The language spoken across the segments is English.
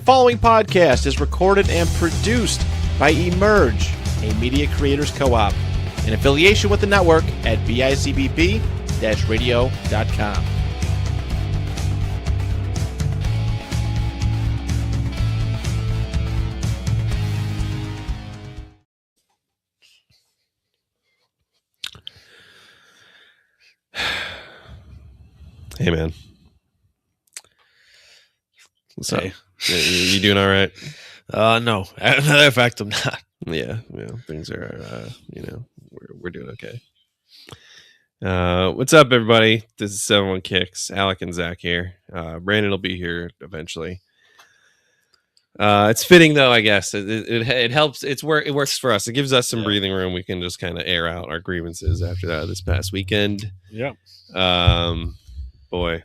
following podcast is recorded and produced by Emerge, a media creators co-op, in affiliation with the network at bicbp-radio.com. Hey, man. What's up? Hey. You doing all right? No. As a matter of fact, I'm not. Yeah, things are, we're doing okay. What's up, everybody? This is 71Kicks. Alec and Zach here. Brandon will be here eventually. It's fitting, though, I guess. It helps. It works for us. It gives us some breathing room. We can just kind of air out our grievances after this past weekend. Yeah. Boy.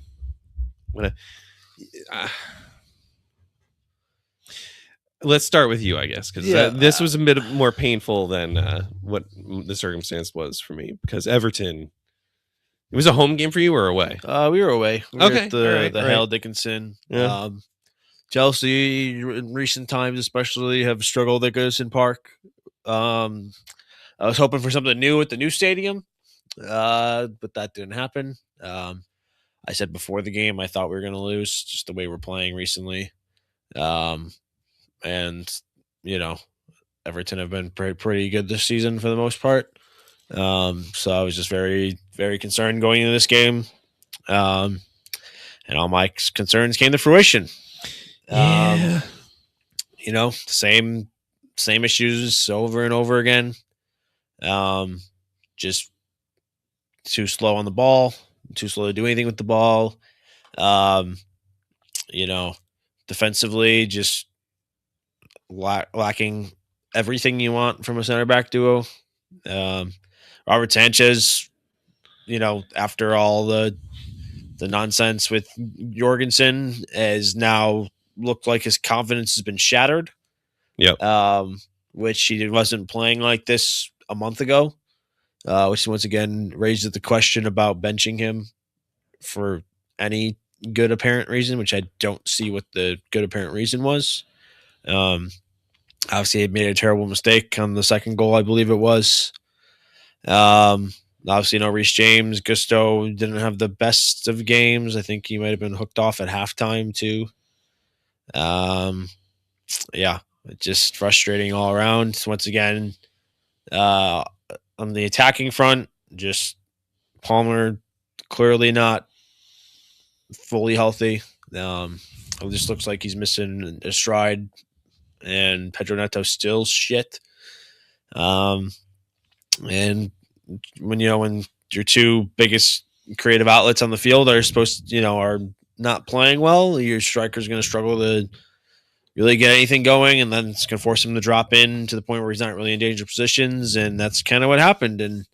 Let's start with you, I guess, because this was a bit more painful than what the circumstance was for me. Because Everton, it was a home game for you or away? We were away. We were at the All right. Hale Dickinson. Yeah. Chelsea, in recent times especially, have struggled at Goodison Park. I was hoping for something new at the new stadium, but that didn't happen. I said before the game I thought we were going to lose, just the way we're playing recently. And, Everton have been pretty good this season for the most part. So I was just very, very concerned going into this game. And all my concerns came to fruition. Same issues over and over again. Just too slow on the ball, too slow to do anything with the ball. Defensively, just lacking everything you want from a center back duo. Robert Sanchez, after all the nonsense with Jorgensen, has now looked like his confidence has been shattered. Yep. Which he wasn't playing like this a month ago, which once again raises the question about benching him for any good apparent reason, which I don't see what the good apparent reason was. Obviously, he made a terrible mistake on the second goal, I believe it was. Obviously, Reece James. Gusto didn't have the best of games. I think he might have been hooked off at halftime, too. Just frustrating all around. Once again, on the attacking front, just Palmer clearly not fully healthy. It just looks like he's missing a stride, and Pedro Neto still shit. And when your two biggest creative outlets on the field are are not playing well, your striker's going to struggle to really get anything going, and then it's going to force him to drop in to the point where he's not really in dangerous positions, and that's kind of what happened. And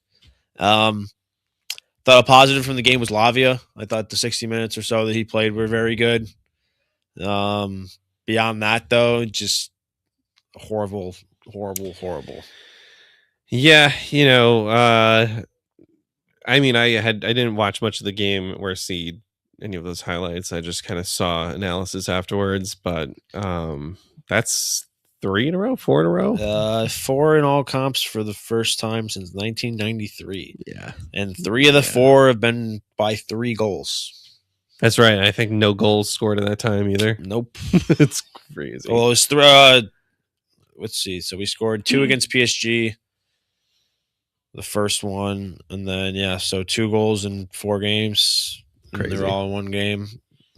thought a positive from the game was Lavia. I thought the 60 minutes or so that he played were very good. Beyond that, though, just horrible. Yeah, I didn't watch much of the game or see any of those highlights. I just kind of saw analysis afterwards, but that's 4 in a row. 4 in all comps for the first time since 1993. Yeah, and 3 of the 4 have been by 3 goals. That's right. I think no goals scored in that time either. Nope. It's crazy. Well, it was let's see. So we scored 2 against PSG, the first one, and then so 2 goals in 4 games. Crazy. They're all in one game.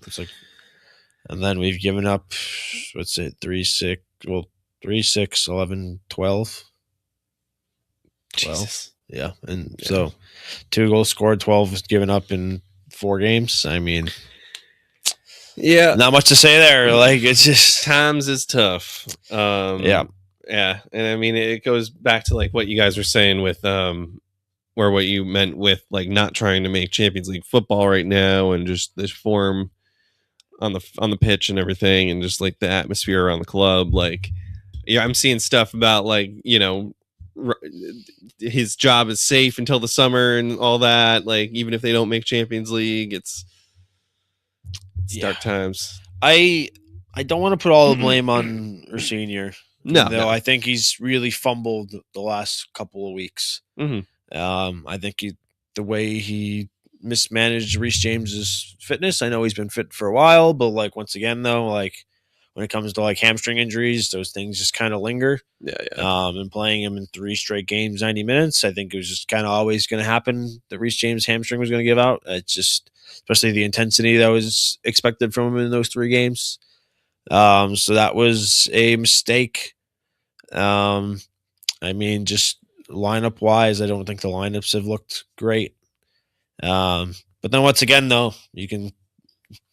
It's like, and then we've given up. What's it? 3, 6, 11, 12. Jesus. Yeah, and so 2 goals scored, 12 was given up in 4 games. I mean, not much to say there. Like, it's just times is tough. Yeah, and I mean, it goes back to like what you guys were saying with or what you meant with like not trying to make Champions League football right now, and just this form on the pitch and everything, and just like the atmosphere around the club. Like, I'm seeing stuff about like his job is safe until the summer and all that. Like, even if they don't make Champions League, it's dark times. I I don't want to put all the blame on our senior. No. I think he's really fumbled the last couple of weeks. I think the way he mismanaged Reece James's fitness. I know he's been fit for a while, but like once again though, like when it comes to like hamstring injuries, those things just kind of linger. Yeah. And playing him in 3 straight games, 90 minutes, I think it was just kind of always going to happen that Reece James' hamstring was going to give out. It's just, especially the intensity that was expected from him in those 3 games. So that was a mistake. I mean, just lineup wise, I don't think the lineups have looked great. But then once again, though, you can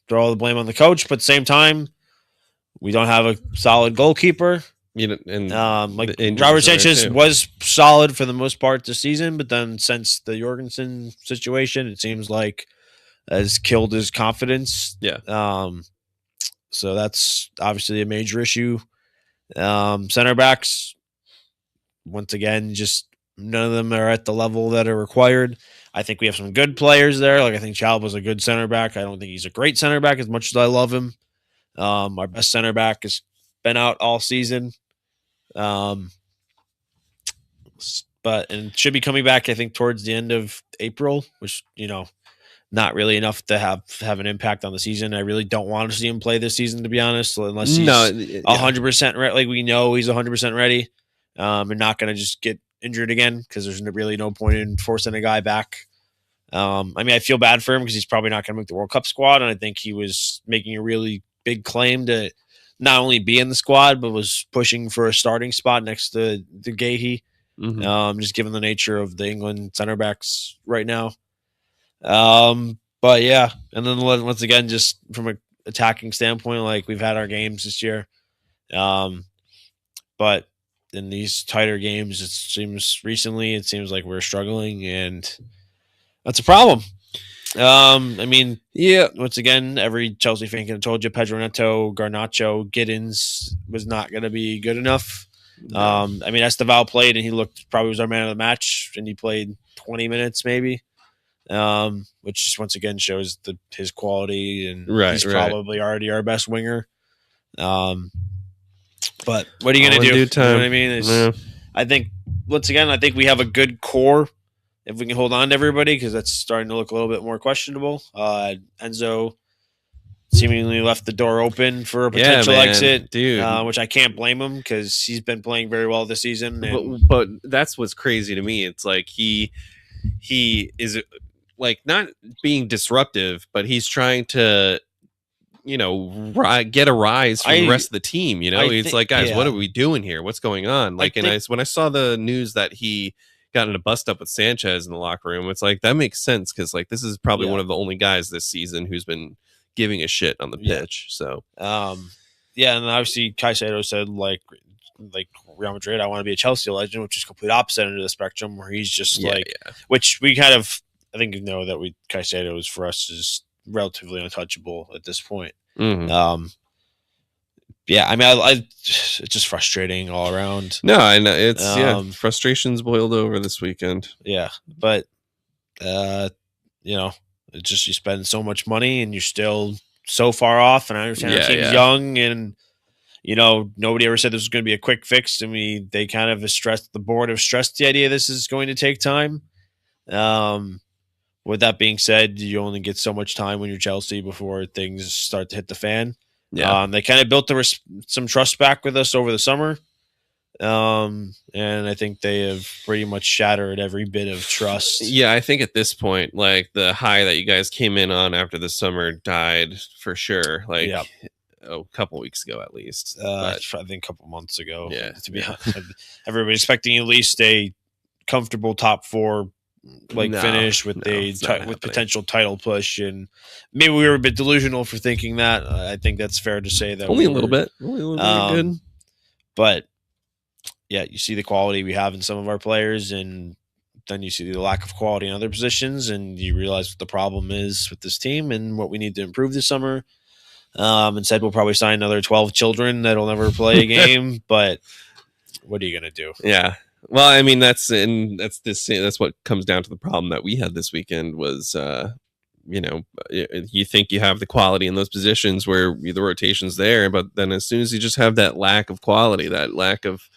throw all the blame on the coach, but at the same time, we don't have a solid goalkeeper. And like Robert Sanchez was solid for the most part this season, but then since the Jorgensen situation, it seems like has killed his confidence. Yeah. So that's obviously a major issue. Center backs, once again, just none of them are at the level that are required. I think we have some good players there. Like I think Chalba's a good center back. I don't think he's a great center back as much as I love him. Our best center back has been out all season. But should be coming back, I think, towards the end of April, which, not really enough to have an impact on the season. I really don't want to see him play this season, to be honest, unless he's 100% ready. Like we know he's 100% ready. And not going to just get injured again because there's really no point in forcing a guy back. I mean, I feel bad for him because he's probably not going to make the World Cup squad, and I think he was making a really big claim to not only be in the squad but was pushing for a starting spot next to Gahey. Just given the nature of the England center backs right now. But yeah, and then once again, just from an attacking standpoint, like we've had our games this year, but in these tighter games, it seems like we're struggling, and that's a problem. I mean, yeah. Once again, every Chelsea fan can have told you Pedro Neto, Garnacho, Giddens was not going to be good enough. No. I mean, Esteval played, and he probably was our man of the match, and he played 20 minutes maybe, which just once again shows his quality, and he's probably already our best winger. But what are you going to do? You know what I mean? I think, once again, we have a good core if we can hold on to everybody, because that's starting to look a little bit more questionable. Enzo seemingly left the door open for a potential exit, dude. Which I can't blame him because he's been playing very well this season. But that's what's crazy to me. It's like he is like not being disruptive, but he's trying to get a rise from the rest of the team. It's like, guys, what are we doing here? What's going on? Like, when I saw the news that he got in a bust up with Sanchez in the locker room, it's like that makes sense because like this is probably one of the only guys this season who's been giving a shit on the pitch. So and obviously Caicedo said like Real Madrid, I want to be a Chelsea legend, which is complete opposite end of the spectrum, where he's just which we kind of I think that Caicedo is for us is relatively untouchable at this point. I mean, it's just frustrating all around. No, I know it's frustrations boiled over this weekend. Yeah, but it's just you spend so much money and you're still so far off. And I understand our team's young, and nobody ever said this was going to be a quick fix. I mean, they kind of the board have stressed the idea this is going to take time. With that being said, you only get so much time when you're Chelsea before things start to hit the fan. Yeah, they kind of built some trust back with us over the summer, and I think they have pretty much shattered every bit of trust. Yeah, I think at this point, like the high that you guys came in on after the summer died for sure. Like a couple weeks ago at least. I think a couple months ago. Yeah, to be honest, everybody's expecting at least a comfortable top 4. Finish with with potential title push, and maybe we were a bit delusional for thinking that. I think that's fair to say that only a little bit good, but you see the quality we have in some of our players, and then you see the lack of quality in other positions, and you realize what the problem is with this team and what we need to improve this summer. Instead, we'll probably sign another 12 children that'll never play a game, but what are you gonna do? Yeah. Well, I mean, that's what comes down to the problem that we had this weekend was you think you have the quality in those positions where the rotation's there, but then as soon as you just have that lack of quality, that lack of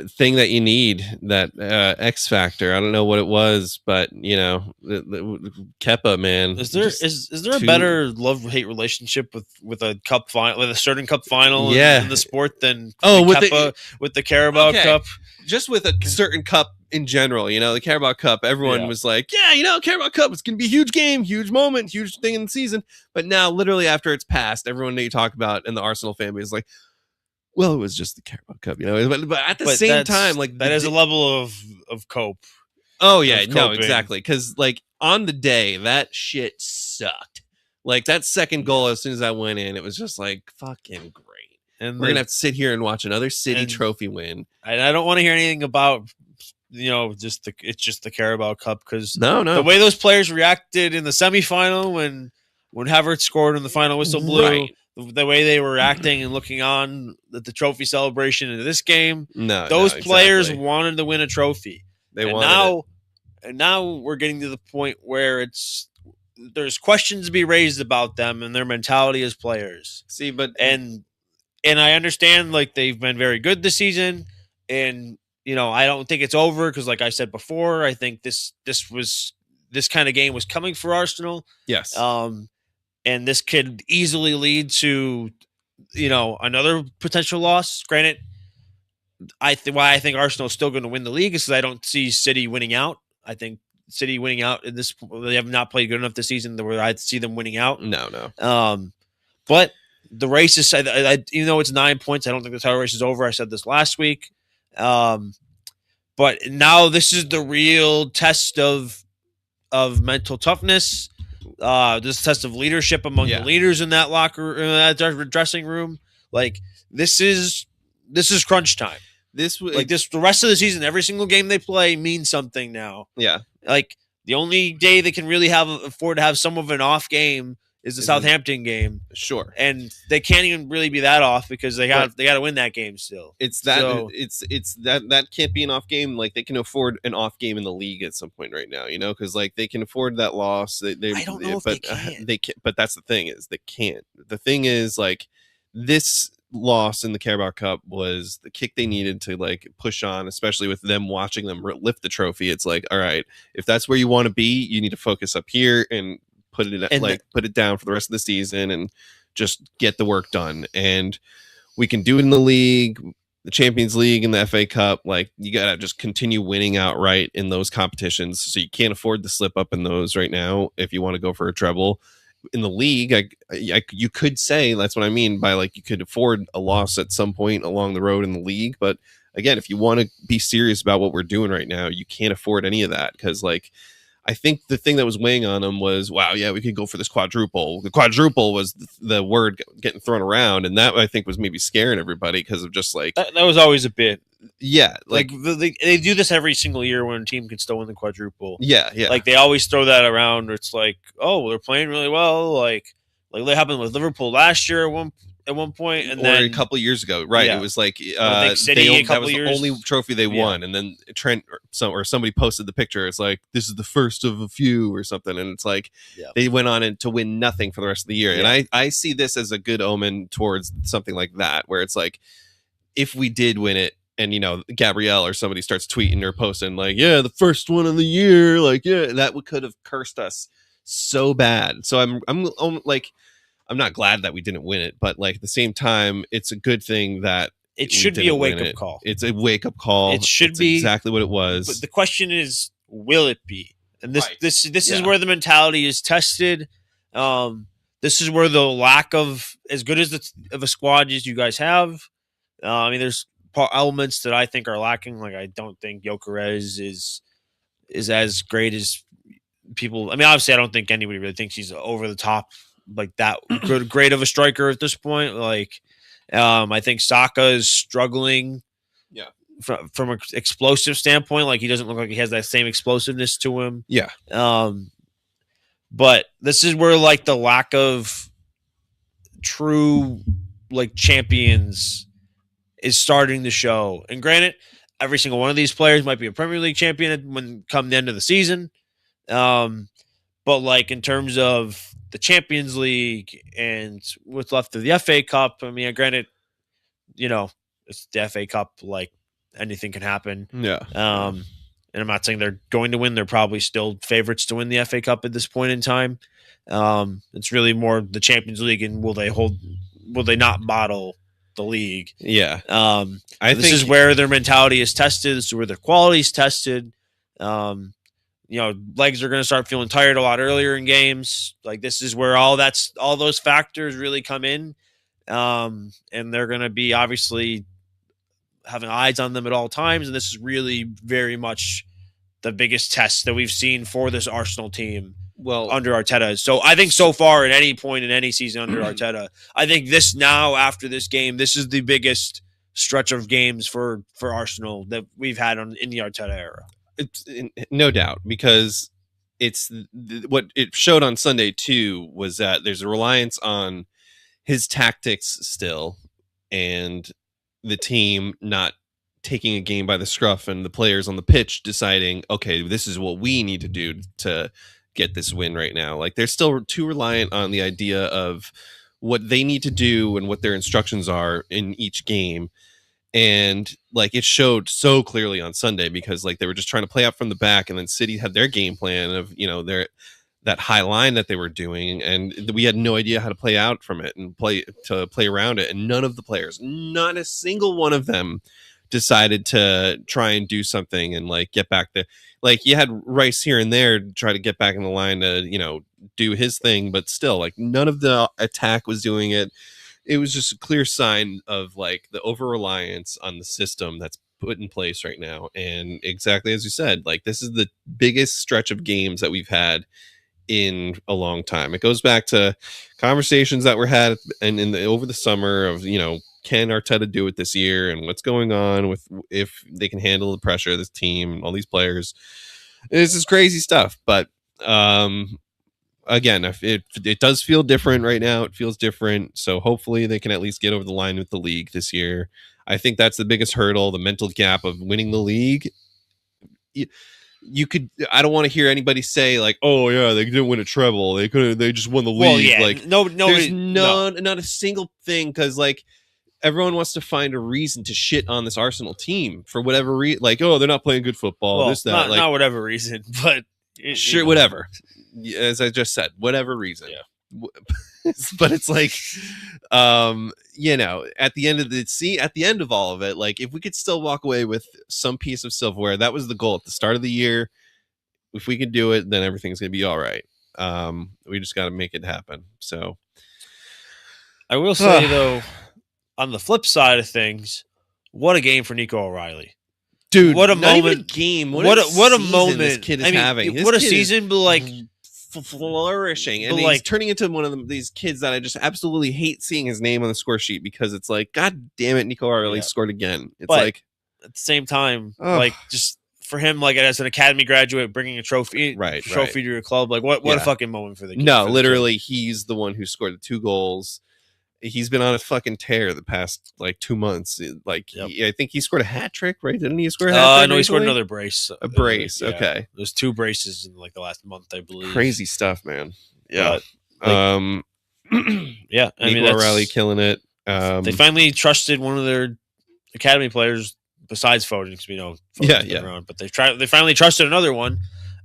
thing that you need, that X factor. I don't know what it was, but Kepa, man. Is there a better love-hate relationship with a cup final, with a certain cup final in the sport than with the Carabao Cup? Just with a certain cup in general, the Carabao Cup, everyone was like, Carabao Cup, it's going to be a huge game, huge moment, huge thing in the season. But now, literally after it's passed, everyone that you talk about in the Arsenal family is like, well, it was just the Carabao Cup, but at the same time, like that is a level of cope. Oh yeah, no, exactly. Because like on the day, that shit sucked. Like that second goal, as soon as I went in, it was just like fucking great. And we're gonna have to sit here and watch another City trophy win. And I don't want to hear anything about it's just the Carabao Cup, because the way those players reacted in the semifinal when Havertz scored and the final whistle blew. Right. The way they were acting and looking on at the trophy celebration in this game, those players wanted to win a trophy. And now we're getting to the point where there's questions to be raised about them and their mentality as players. See, and I understand, like, they've been very good this season, and I don't think it's over, because like I said before, I think this kind of game was coming for Arsenal. Yes. And this could easily lead to, another potential loss. Granted, why I think Arsenal is still going to win the league is because I don't see City winning out. I think City winning out they have not played good enough this season where I'd see them winning out. No. But the race is, even though it's 9 points, I don't think the title race is over. I said this last week. But now this is the real test of mental toughness. This test of leadership among the leaders in that that dressing room. Like this is crunch time. The rest of the season, every single game they play means something now. Yeah. Like the only day they can really afford to have some of an off game is the Southampton game. Sure. And they can't even really be that off, because they got to win that game still. It's that can't be an off game. Like they can afford an off game in the league at some point right now, because like they can afford that loss. I don't know if they can. They can't, but that's the thing, is they can't. The thing is, like, this loss in the Carabao Cup was the kick they needed to like push on, especially with them watching them lift the trophy. It's like, all right, if that's where you want to be, you need to focus up here and put it down for the rest of the season and just get the work done. And we can do it in the league, the Champions League, and the FA Cup. Like, you gotta just continue winning outright in those competitions. So you can't afford to slip up in those right now if you want to go for a treble. In the league, you could say, that's what I mean by, like, you could afford a loss at some point along the road in the league. But again, if you want to be serious about what we're doing right now, you can't afford any of that, because like, I think the thing that was weighing on them was, wow, yeah, we could go for this quadruple. The quadruple was the word getting thrown around, and that I think was maybe scaring everybody, because of just like that was always a bit. Yeah, like they do this every single year when a team can still win the quadruple. Yeah. Like they always throw that around. It's like, oh, they're playing really well. Like that happened with Liverpool last year at one point, and then a couple of years ago, right? Yeah. It was like City, that was the only trophy they won, and then Trent or somebody posted the picture. It's like, this is the first of a few or something, and it's like they went on to win nothing for the rest of the year. And I see this as a good omen towards something like that, where it's like, if we did win it, and Gabrielle or somebody starts tweeting or posting like, yeah, the first one of the year, like, yeah, that could have cursed us so bad. So I'm like, I'm not glad that we didn't win it, but like at the same time, it's a good thing that it should be a wake up call. It's a wake up call. It should be exactly what it was. But the question is, will it be? And this is where the mentality is tested. This is where the lack of as good as of a squad as you guys have. I mean, there's elements that I think are lacking. Like, I don't think Gyökeres is as great as people. I mean, obviously, I don't think anybody really thinks he's over the top, like that great of a striker at this point. Like, I think Saka is struggling. Yeah. From an explosive standpoint, like he doesn't look like he has that same explosiveness to him. Yeah. But this is where like the lack of true like champions is starting to show. And granted, every single one of these players might be a Premier League champion when come the end of the season. But like in terms of the Champions League and what's left of the FA Cup, I mean, granted, it's the FA Cup, like anything can happen. Yeah. And I'm not saying they're going to win. They're probably still favorites to win the FA Cup at this point in time. It's really more the Champions League and will they not bottle the league? Yeah. I think this is where their mentality is tested. This is where their quality is tested. Legs are going to start feeling tired a lot earlier in games. Like this is where all those factors really come in. And they're going to be obviously having eyes on them at all times. And this is really very much the biggest test that we've seen for this Arsenal team under Arteta. So I think so far at any point in any season under Arteta, I think this now after this game, this is the biggest stretch of games for Arsenal that we've had in the Arteta era. It's no doubt, because it's what it showed on Sunday too was that there's a reliance on his tactics still, and the team not taking a game by the scruff, and the players on the pitch deciding, okay, this is what we need to do to get this win right now. Like they're still too reliant on the idea of what they need to do and what their instructions are in each game. And like it showed so clearly on Sunday, because like they were just trying to play out from the back, and then City had their game plan of, that high line that they were doing, and we had no idea how to play out from it and play around it. And none of the players, not a single one of them, decided to try and do something and like get back there. Like you had Rice here and there try to get back in the line to, do his thing, but still like none of the attack was doing it. It was just a clear sign of like the over-reliance on the system that's put in place right now. And exactly as you said, like this is the biggest stretch of games that we've had in a long time. It goes back to conversations that were had over the summer of, can Arteta do it this year, and what's going on with if they can handle the pressure of this team and all these players. This is crazy stuff, but again, if it does feel different right now. It feels different, so hopefully they can at least get over the line with the league this year. I think that's the biggest hurdle, the mental gap of winning the league. I don't want to hear anybody say like, oh yeah, they didn't win a treble, they just won the league. Well, yeah, like nobody, not a single thing, because like everyone wants to find a reason to shit on this Arsenal team for whatever reason. Like, oh, they're not playing good football. Well, this, that, not whatever reason, but whatever. As I just said, whatever reason. Yeah. But it's like, at the end of all of it, like if we could still walk away with some piece of silverware, that was the goal at the start of the year. If we can do it, then everything's gonna be all right. We just got to make it happen. So I will say though, on the flip side of things, what a game for Nico O'Reilly. Dude, what a not moment! Even a game. What a moment this kid is having. What a season! But like flourishing, and he's turning into one of these kids that I just absolutely hate seeing his name on the score sheet, because it's like, God damn it, Nico O'Reilly scored again. It's like at the same time, like just for him, like as an academy graduate, bringing a trophy to your club, like what a fucking moment for the kid. No, literally, he's the one who scored the 2 goals. He's been on a fucking tear the past like 2 months. Like I think he scored a hat trick, right? Didn't he score a hat trick? No, he scored another brace. A brace, okay. There's 2 braces in like the last month, I believe. Crazy stuff, man. Yeah. Yeah. I mean, Nico O'Reilly killing it. They finally trusted one of their academy players besides Foden, because we know Foden's been around, but they finally trusted another one.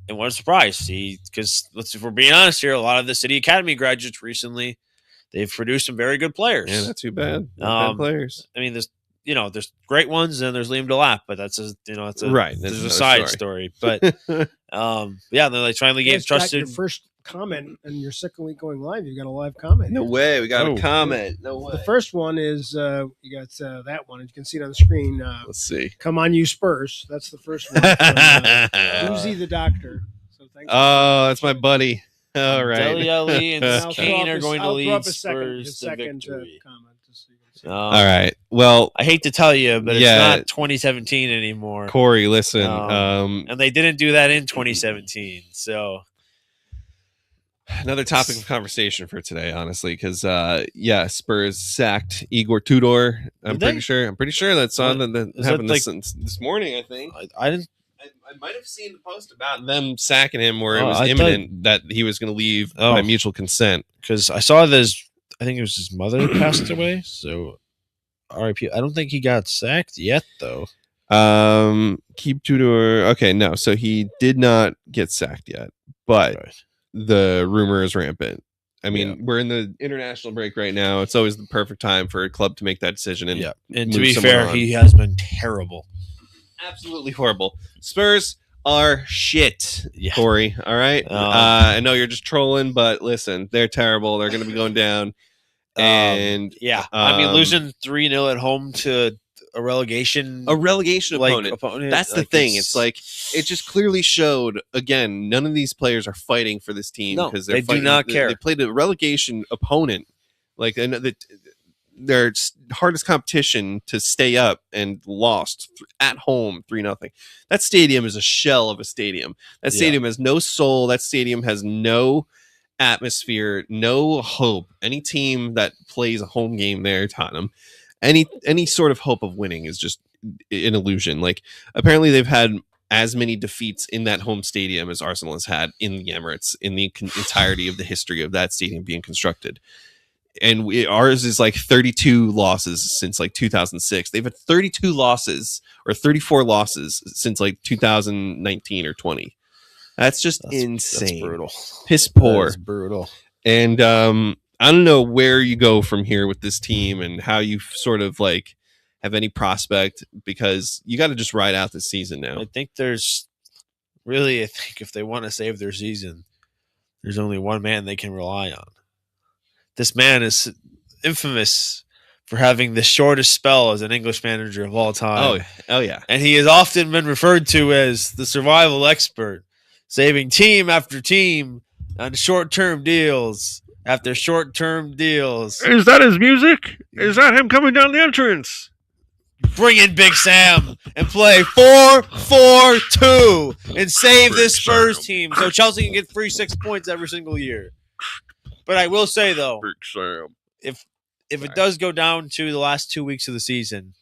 And what a surprise. Because if we're being honest here, a lot of the City Academy graduates recently, they've produced some very good players. Yeah, not too bad. Bad players. I mean, there's great ones, and there's Liam Delap, but that's there's a side story. But they finally gave trusted. Your first comment and your second week going live, you got a live comment. No way, we got a comment. No way. The first one is you got that one. You can see it on the screen. Let's see. Come on, you Spurs. That's the first one. From, Uzi the Doctor. So thanks. Oh, that's my buddy. All right. Dele Alli and Kane are going to lead Spurs to victory. All right. Well, I hate to tell you, but it's not 2017 anymore. Corey, listen. And they didn't do that in 2017. So another topic of conversation for today, honestly, because Spurs sacked Igor Tudor. I'm pretty sure that's on the happened this morning. I think I might have seen the post about them sacking him where it Oh, was I imminent that he was going to leave by mutual consent. Because I saw this. I think it was his mother passed away. So, R.I.P. I don't think he got sacked yet, though. Keep Tudor. Okay, no. So he did not get sacked yet, but the rumor is rampant. I mean, we're in the international break right now. It's always the perfect time for a club to make that decision. And to be fair, he has been terrible. Absolutely horrible. Spurs are shit, Corey. All right. I know you're just trolling, but listen, they're terrible. They're going to be going down. And I mean, losing 3-0 at home to a relegation opponent. That's the thing. It's like it just clearly showed again. None of these players are fighting for this team because they do not care. They played a relegation opponent, like their hardest competition to stay up, and lost at home 3-0. That stadium is a shell of a stadium. That stadium has no soul. That stadium has no atmosphere, no hope. Any team that plays a home game there, Tottenham, any sort of hope of winning is just an illusion. Like apparently they've had as many defeats in that home stadium as Arsenal has had in the Emirates in the entirety of the history of that stadium being constructed. And ours is like 32 losses since like 2006. They've had 32 losses or 34 losses since like 2019 or 20. That's insane. That's brutal. Piss poor. That's brutal. And I don't know where you go from here with this team and how you sort of like have any prospect, because you got to just ride out the season now. I think if they want to save their season, there's only one man they can rely on. This man is infamous for having the shortest spell as an English manager of all time. Oh yeah. And he has often been referred to as the survival expert, saving team after team on short-term deals after short-term deals. Is that his music? Is that him coming down the entrance? Bring in Big Sam and play 4-4-2 and save this Spurs team so Chelsea can get free 6 points every single year. But I will say, though, Big Sam. if it does go down to the last 2 weeks of the season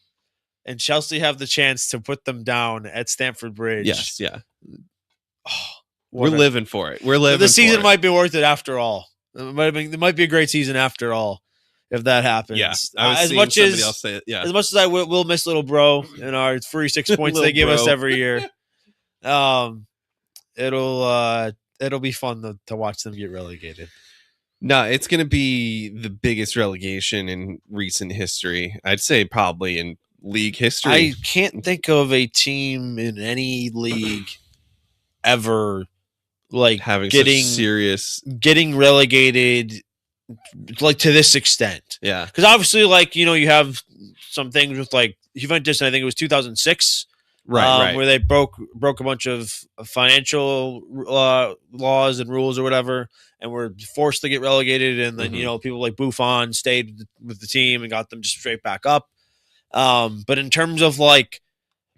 and Chelsea have the chance to put them down at Stamford Bridge. Yes, yeah. We're living for it. We're living. The season might be worth it after all. It might be a great season after all if that happens. Yeah, as much as I will miss little bro and our free 6 points they give us every year. It'll be fun to watch them get relegated. No, it's going to be the biggest relegation in recent history. I'd say probably in league history. I can't think of a team in any league ever like having getting relegated like to this extent. Yeah, because obviously, like you have some things with like Juventus, and I think it was 2006, right, where they broke a bunch of financial laws and rules or whatever, and were forced to get relegated. And then people like Buffon stayed with the team and got them just straight back up. But in terms of like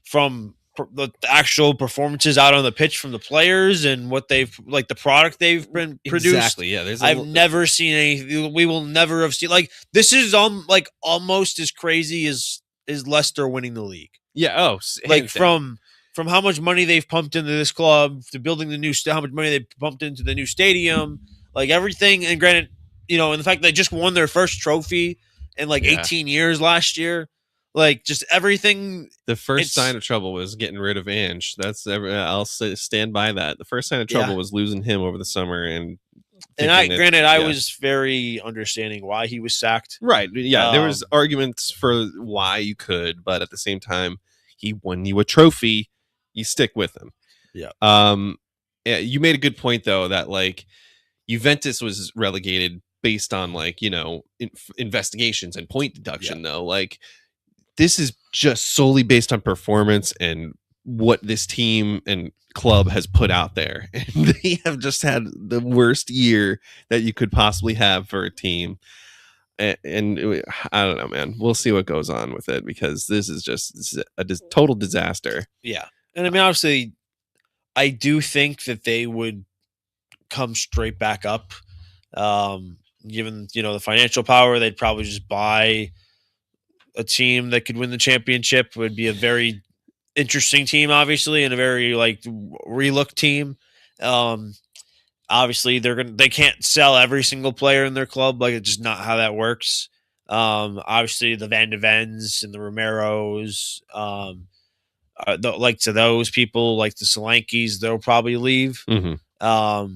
from the actual performances out on the pitch from the players and what they've like the product they've been produced. Exactly. Yeah. I've never seen anything. We will never have seen like this is almost as crazy as Leicester winning the league. Yeah. Oh, like from how much money they've pumped into this club to building how much money they pumped into the new stadium, like everything. And granted, and the fact they just won their first trophy in 18 years last year. Like just everything. The first sign of trouble was getting rid of Ange. I'll stand by that. The first sign of trouble was losing him over the summer, I was very understanding why he was sacked. Right? Yeah, there was arguments for why you could, but at the same time, he won you a trophy. You stick with him. Yeah. You made a good point though that like Juventus was relegated based on investigations and point deduction though like. This is just solely based on performance and what this team and club has put out there. And they have just had the worst year that you could possibly have for a team. And I don't know, man. We'll see what goes on with it because this is a total disaster. Yeah. And I mean, obviously, I do think that they would come straight back up. Given, the financial power, they'd probably just buy a team that could win the championship. Would be a very interesting team, obviously, and a very like relook team. Obviously, they can't sell every single player in their club. Like, it's just not how that works. Obviously, the Van de Vens and the Romeros, to those people, like the Solankis, they'll probably leave. Mm-hmm.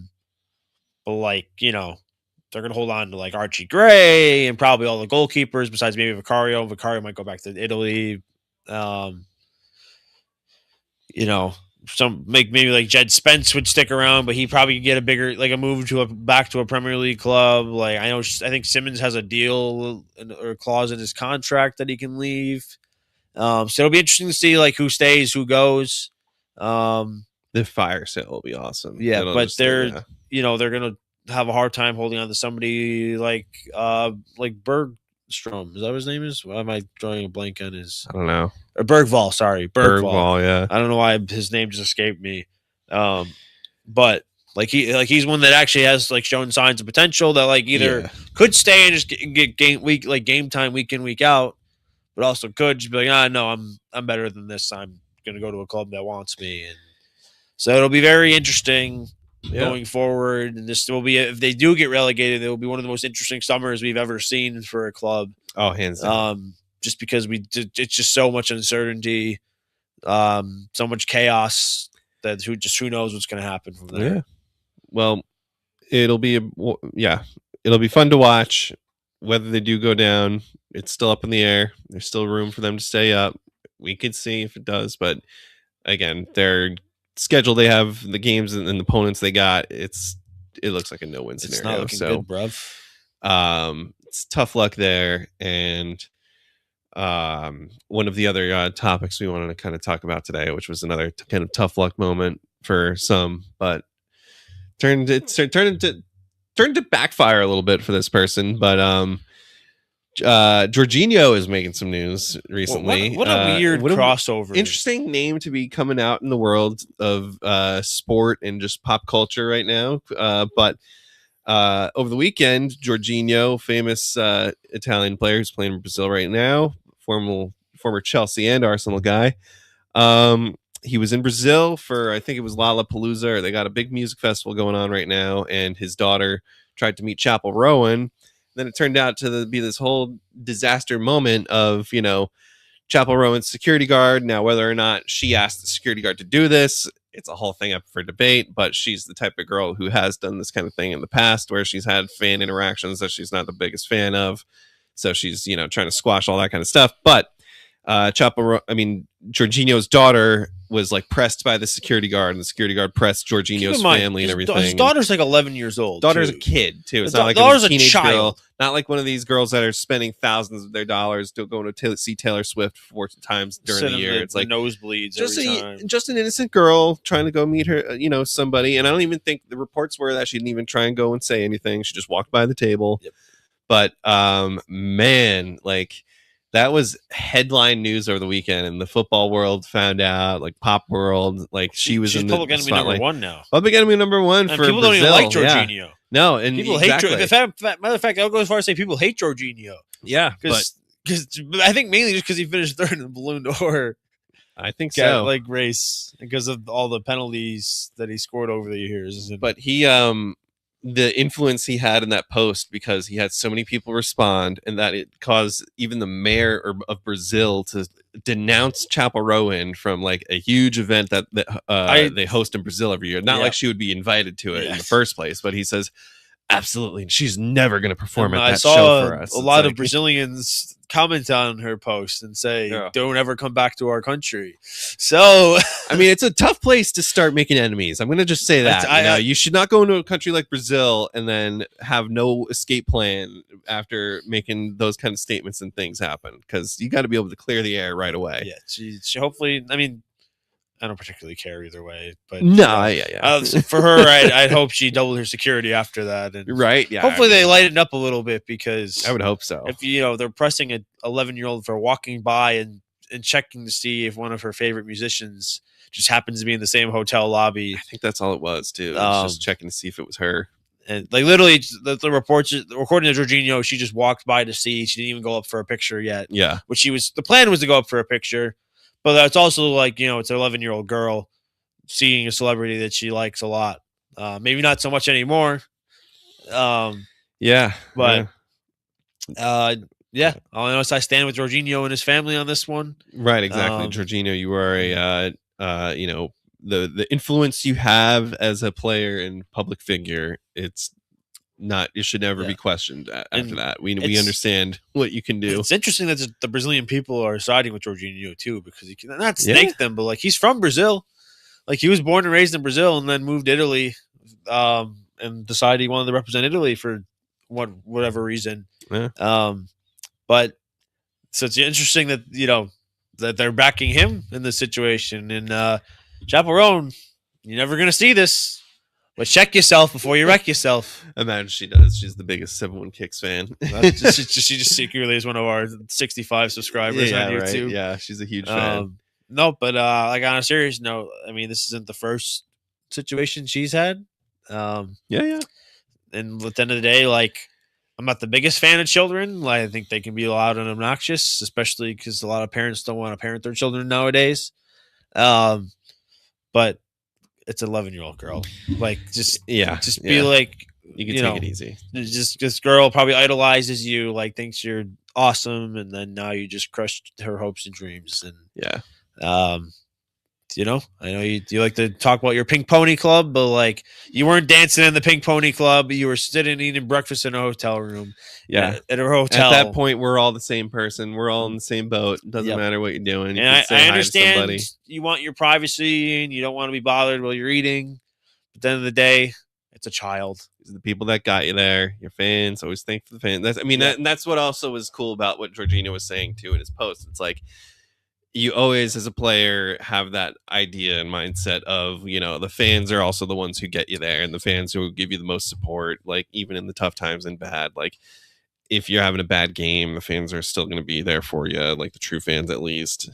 But like, they're gonna hold on to like Archie Gray and probably all the goalkeepers besides maybe Vicario. Vicario might go back to Italy. Maybe like Jed Spence would stick around, but he probably could get a move back to a Premier League club. Like I think Simmons has a deal or a clause in his contract that he can leave. So it'll be interesting to see like who stays, who goes. The fire sale will be awesome. Yeah, but they're gonna have a hard time holding on to somebody like Bergstrom. Is that what his name is? Why am I drawing a blank on his? I don't know. Or Bergvall, sorry. Bergvall, yeah. I don't know why his name just escaped me. But he's one that actually has like shown signs of potential that like either could stay and just get game time week in, week out, but also could just be like, no, I'm better than this. I'm gonna go to a club that wants me. And so it'll be very interesting going forward. And this will be, if they do get relegated, it will be one of the most interesting summers we've ever seen for a club. Oh, hands down. Just because it's just so much uncertainty, so much chaos that who knows what's going to happen from there. Yeah. Well, it'll be fun to watch. Whether they do go down, it's still up in the air. There's still room for them to stay up. We could see if it does, but again, their schedule, they have the games and the opponents they got. It looks like a no-win scenario. It's not looking good, bruv. It's tough luck there, and one of the other topics we wanted to kind of talk about today, which was another kind of tough luck moment for some, but turned to backfire a little bit for this person. But Jorginho is making some news recently. What a weird crossover! Interesting name to be coming out in the world of sport and just pop culture right now. But over the weekend, Jorginho, famous Italian player who's playing in Brazil right now, former Chelsea and Arsenal guy. He was in Brazil for, I think it was Lollapalooza, or they got a big music festival going on right now, and his daughter tried to meet Chapel Rowan. Then it turned out to be this whole disaster moment of, Chapel Rowan's security guard. Now, whether or not she asked the security guard to do this, it's a whole thing up for debate, but she's the type of girl who has done this kind of thing in the past where she's had fan interactions that she's not the biggest fan of. So she's, trying to squash all that kind of stuff. But Jorginho's daughter was like pressed by the security guard, and the security guard pressed Jorginho's family and everything. His daughter's like 11 years old. Daughter's a kid too. It's not like a teenage girl. Not like one of these girls that are spending thousands of their dollars to go to see Taylor Swift 4 times during the year. It's like nosebleeds. Just an innocent girl trying to go meet her, somebody. And I don't even think the reports were that she didn't even try and go and say anything. She just walked by the table. Yep. But man, like, that was headline news over the weekend, and the football world found out, like pop world, like she's in the public enemy number one now. Public enemy number one for people Brazil. Don't even like Jorginho. Yeah. No, and people hate. Matter of fact, I'll go as far as say people hate Jorginho. Yeah, because I think mainly just because he finished third in the Balloon d'Or. I think so. Like race because of all the penalties that he scored over the years. But he the influence he had in that post, because he had so many people respond, and that it caused even the mayor of Brazil to denounce Chapel Rowan from like a huge event that they host in Brazil every year. Not like she would be invited to it in the first place, but he says, absolutely, she's never going to perform at that show for us. A lot of Brazilians comment on her post and say, don't ever come back to our country. So I mean, it's a tough place to start making enemies. I'm going to just say that. You should not go into a country like Brazil and then have no escape plan after making those kind of statements and things happen, because you got to be able to clear the air right away. Yeah, she hopefully, I mean, I don't particularly care either way, but for her, I'd hope she doubled her security after that. And right. Yeah. Hopefully they lightened up a little bit, because I would hope so. If they're pressing an 11-year-old for walking by and checking to see if one of her favorite musicians just happens to be in the same hotel lobby. I think that's all it was too. It was just checking to see if it was her. And like literally the reports, according to Jorginho, she just walked by to see. She didn't even go up for a picture yet. Yeah. The plan was to go up for a picture. but that's also like, it's an 11-year-old girl seeing a celebrity that she likes a lot. Maybe not so much anymore. Yeah. But yeah, all I know is I stand with Jorginho and his family on this one. Right, exactly. Jorginho, you are the influence you have as a player and public figure, it should never be questioned after that. We understand what you can do. It's interesting that the Brazilian people are siding with Jorginho too, because he can not snake them, but like he's from Brazil. Like he was born and raised in Brazil and then moved to Italy, and decided he wanted to represent Italy for whatever reason. Yeah. But so it's interesting that that they're backing him in this situation. And Chaperone, you're never gonna see this, but check yourself before you wreck yourself. Imagine she does. She's the biggest 71Kicks fan. She just secretly is one of our 65 subscribers on YouTube. Right. Yeah, she's a huge fan. No, but like on a serious note, I mean, this isn't the first situation she's had. Yeah. And at the end of the day, like, I'm not the biggest fan of children. Like, I think they can be loud and obnoxious, especially because a lot of parents don't want to parent their children nowadays. But it's an 11-year-old girl. Like, just be like, you can take it easy. Just this girl probably idolizes you, like thinks you're awesome, and then now you just crushed her hopes and dreams. And I know you like to talk about your Pink Pony Club, but like you weren't dancing in the Pink Pony Club. You were sitting eating breakfast in a hotel room. Yeah, at a hotel. At that point, we're all the same person. We're all in the same boat. It doesn't matter what you're doing. And I understand you want your privacy and you don't want to be bothered while you're eating. But at the end of the day, it's a child. The people that got you there, your fans, always thank for the fans. That's what also was cool about what Jorginho was saying too in his post. It's like you always, as a player, have that idea and mindset of, the fans are also the ones who get you there and the fans who give you the most support, like even in the tough times and bad. Like if you're having a bad game, the fans are still going to be there for you, like the true fans at least.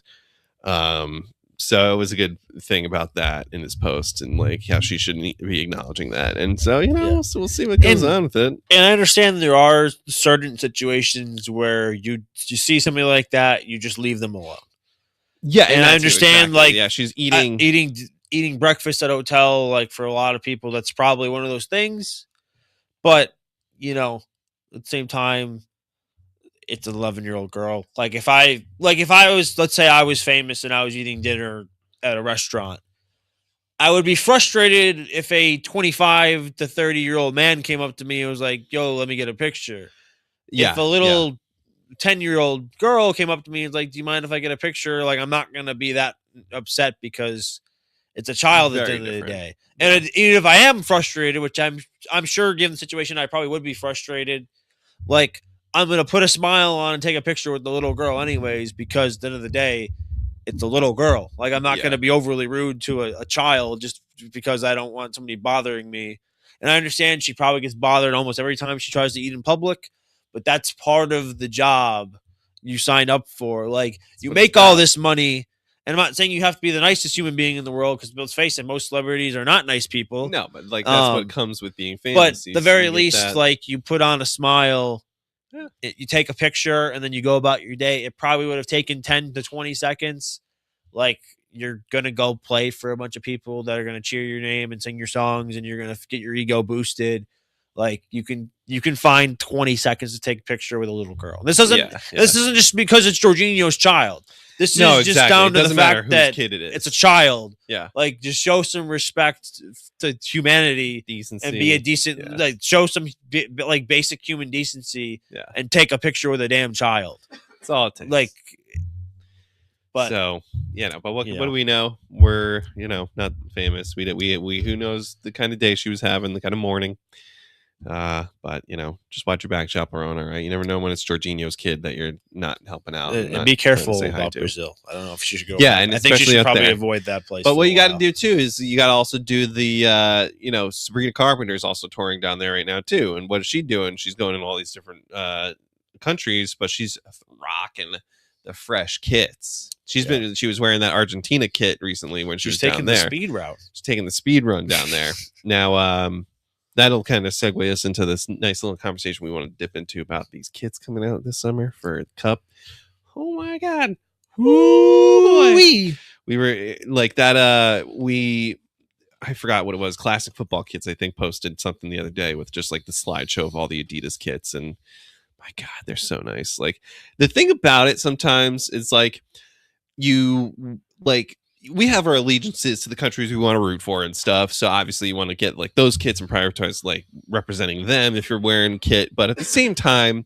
So it was a good thing about that in his post and like how she shouldn't be acknowledging that. And so, so we'll see what goes on with it. And I understand there are certain situations where you see somebody like that, you just leave them alone. Yeah. And I understand she's eating breakfast at a hotel. Like for a lot of people, that's probably one of those things. But, at the same time, it's an 11-year-old girl. Like if I was, let's say I was famous and I was eating dinner at a restaurant, I would be frustrated if a 25 to 30-year-old man came up to me and was like, yo, let me get a picture. Yeah. If a little 10-year-old girl came up to me and was like, do you mind if I get a picture? Like, I'm not going to be that upset because it's a child at the end of the day. And even if I am frustrated, which I'm sure given the situation, I probably would be frustrated. Like, I'm going to put a smile on and take a picture with the little girl anyways, because at the end of the day, it's a little girl. Like, I'm not going to be overly rude to a child just because I don't want somebody bothering me. And I understand she probably gets bothered almost every time she tries to eat in public, but that's part of the job you signed up for. Like, you make all this money, and I'm not saying you have to be the nicest human being in the world, because let's face it, most celebrities are not nice people. No, but like that's what comes with being famous. But at the very least, like, you put on a smile. Yeah. You take a picture and then you go about your day. It probably would have taken 10 to 20 seconds. Like, you're going to go play for a bunch of people that are going to cheer your name and sing your songs, and you're going to get your ego boosted. Like, you can find 20 seconds to take a picture with a little girl. This isn't just because it's Jorginho's child. This is just down to the fact that it's a child. Yeah. Like, just show some respect to humanity, decency, and be a decent, like, show some like basic human decency, and take a picture with a damn child. That's all it takes. Like, but so but what do we know? We're not famous. We who knows the kind of day she was having, the kind of morning. But just watch your back, chaperone. All right, you never know when it's Jorginho's kid that you're not helping out. And be careful about Brazil. I don't know if she should go. Yeah, and I think she should probably there. avoid that place. But what you got to do too is you got to also do the Sabrina Carpenter's also touring down there right now too. And what is she doing? She's going in all these different countries, but she's rocking the fresh kits. She was wearing that Argentina kit recently when she was taking down there. The speed route. She's taking the speed run down there. Now that'll kind of segue us into this nice little conversation we want to dip into about these kits coming out this summer for the Cup. Oh my God. Woo-wee. We were like that. I forgot what it was. Classic Football Kids, I think, posted something the other day with just like the slideshow of all the Adidas kits, and my God, they're so nice. Like the thing about it sometimes is like we have our allegiances to the countries we want to root for and stuff. So obviously you want to get like those kits and prioritize like representing them if you're wearing kit. But at the same time,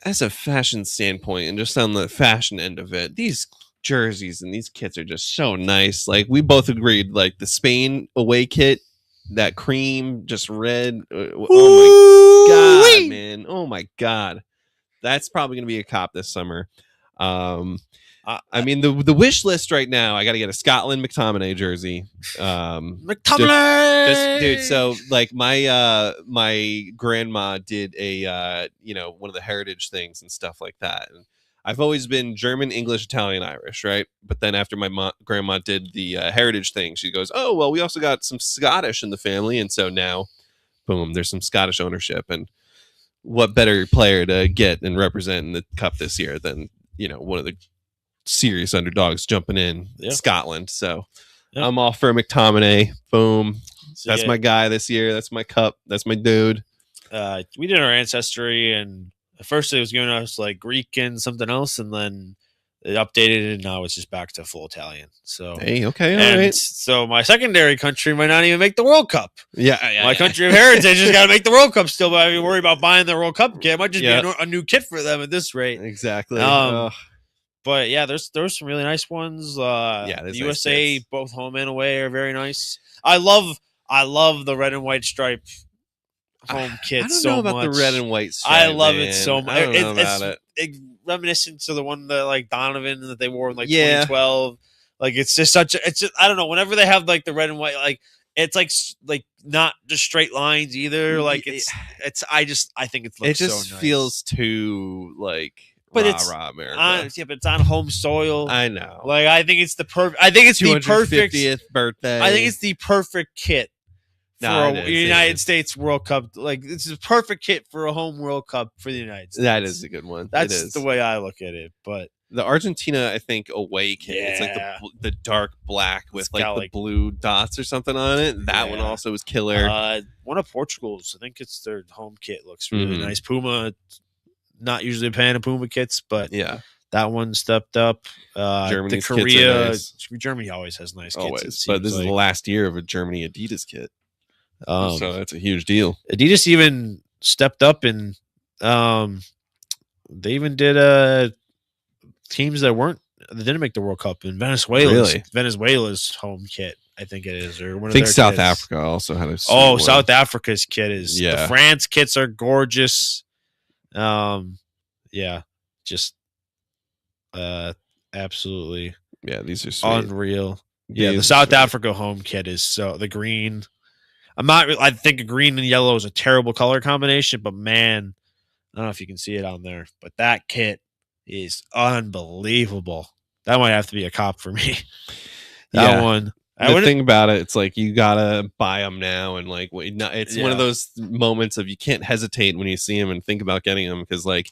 as a fashion standpoint and just on the fashion end of it, these jerseys and these kits are just so nice. Like we both agreed, like the Spain away kit, that cream, just red. Oh my God, man. Oh my God. That's probably going to be a cop this summer. I mean, the wish list right now, I got to get a Scotland McTominay jersey. McTominay! Just dude, so like my grandma did a one of the heritage things and stuff like that. And I've always been German, English, Italian, Irish, right? But then after my grandma did the heritage thing, she goes, "Oh, well, we also got some Scottish in the family." And so now, boom, there's some Scottish ownership. And what better player to get and represent in the cup this year than, one of the serious underdogs jumping in Scotland. So I'm all for McTominay. Boom. So, that's my guy this year. That's my cup. That's my dude. We did our ancestry, and at first it was giving us like Greek and something else, and then it updated, and now it's just back to full Italian. So hey, okay, all right. So my secondary country might not even make the World Cup. Yeah, my country of heritage has got to make the World Cup still, but I worry about buying the World Cup kit. It might just be a new kit for them at this rate. Exactly. But yeah, there's some really nice ones. The USA, nice both home and away, are very nice. I love the red and white stripe home kit. I don't know about the red and white stripe. I love it so much. I don't know about it's reminiscent to the one that like Donovan that they wore in like 2012. Like it's just I don't know. Whenever they have like the red and white, like it's like not just straight lines either. Like I think it looks so nice. It just feels too like. But rah, America. But it's on home soil. I know. Like I think it's the perfect. I think it's the perfect 250th birthday. I think it's the perfect kit for a United States World Cup. Like it's the perfect kit for a home World Cup for the United States. That is a good one. That's the way I look at it. But the Argentina, I think, away kit. It's like the dark black with the blue dots or something on it. That one also was killer. One of Portugal's, I think it's their home kit, looks really nice. Puma. Not usually a fan of Puma kits, but that one stepped up. Germany's the Korea, nice. Germany always has nice kits. Always, but this is the last year of a Germany Adidas kit, so that's a huge deal. Adidas even stepped up, and they even did teams that didn't make the World Cup in Venezuela. Really? Venezuela's home kit, I think it is, or one I think of their South kits. Africa also had a. South Africa's kit is. The France kits are gorgeous. Just absolutely. Yeah, these are sweet. Unreal. Yeah, the South Africa home kit is the green. I think a green and yellow is a terrible color combination, but man, I don't know if you can see it on there, but that kit is unbelievable. That might have to be a cop for me. That one. The thing about it, it's like you gotta buy them now, and like it's one of those moments of you can't hesitate when you see them and think about getting them, because like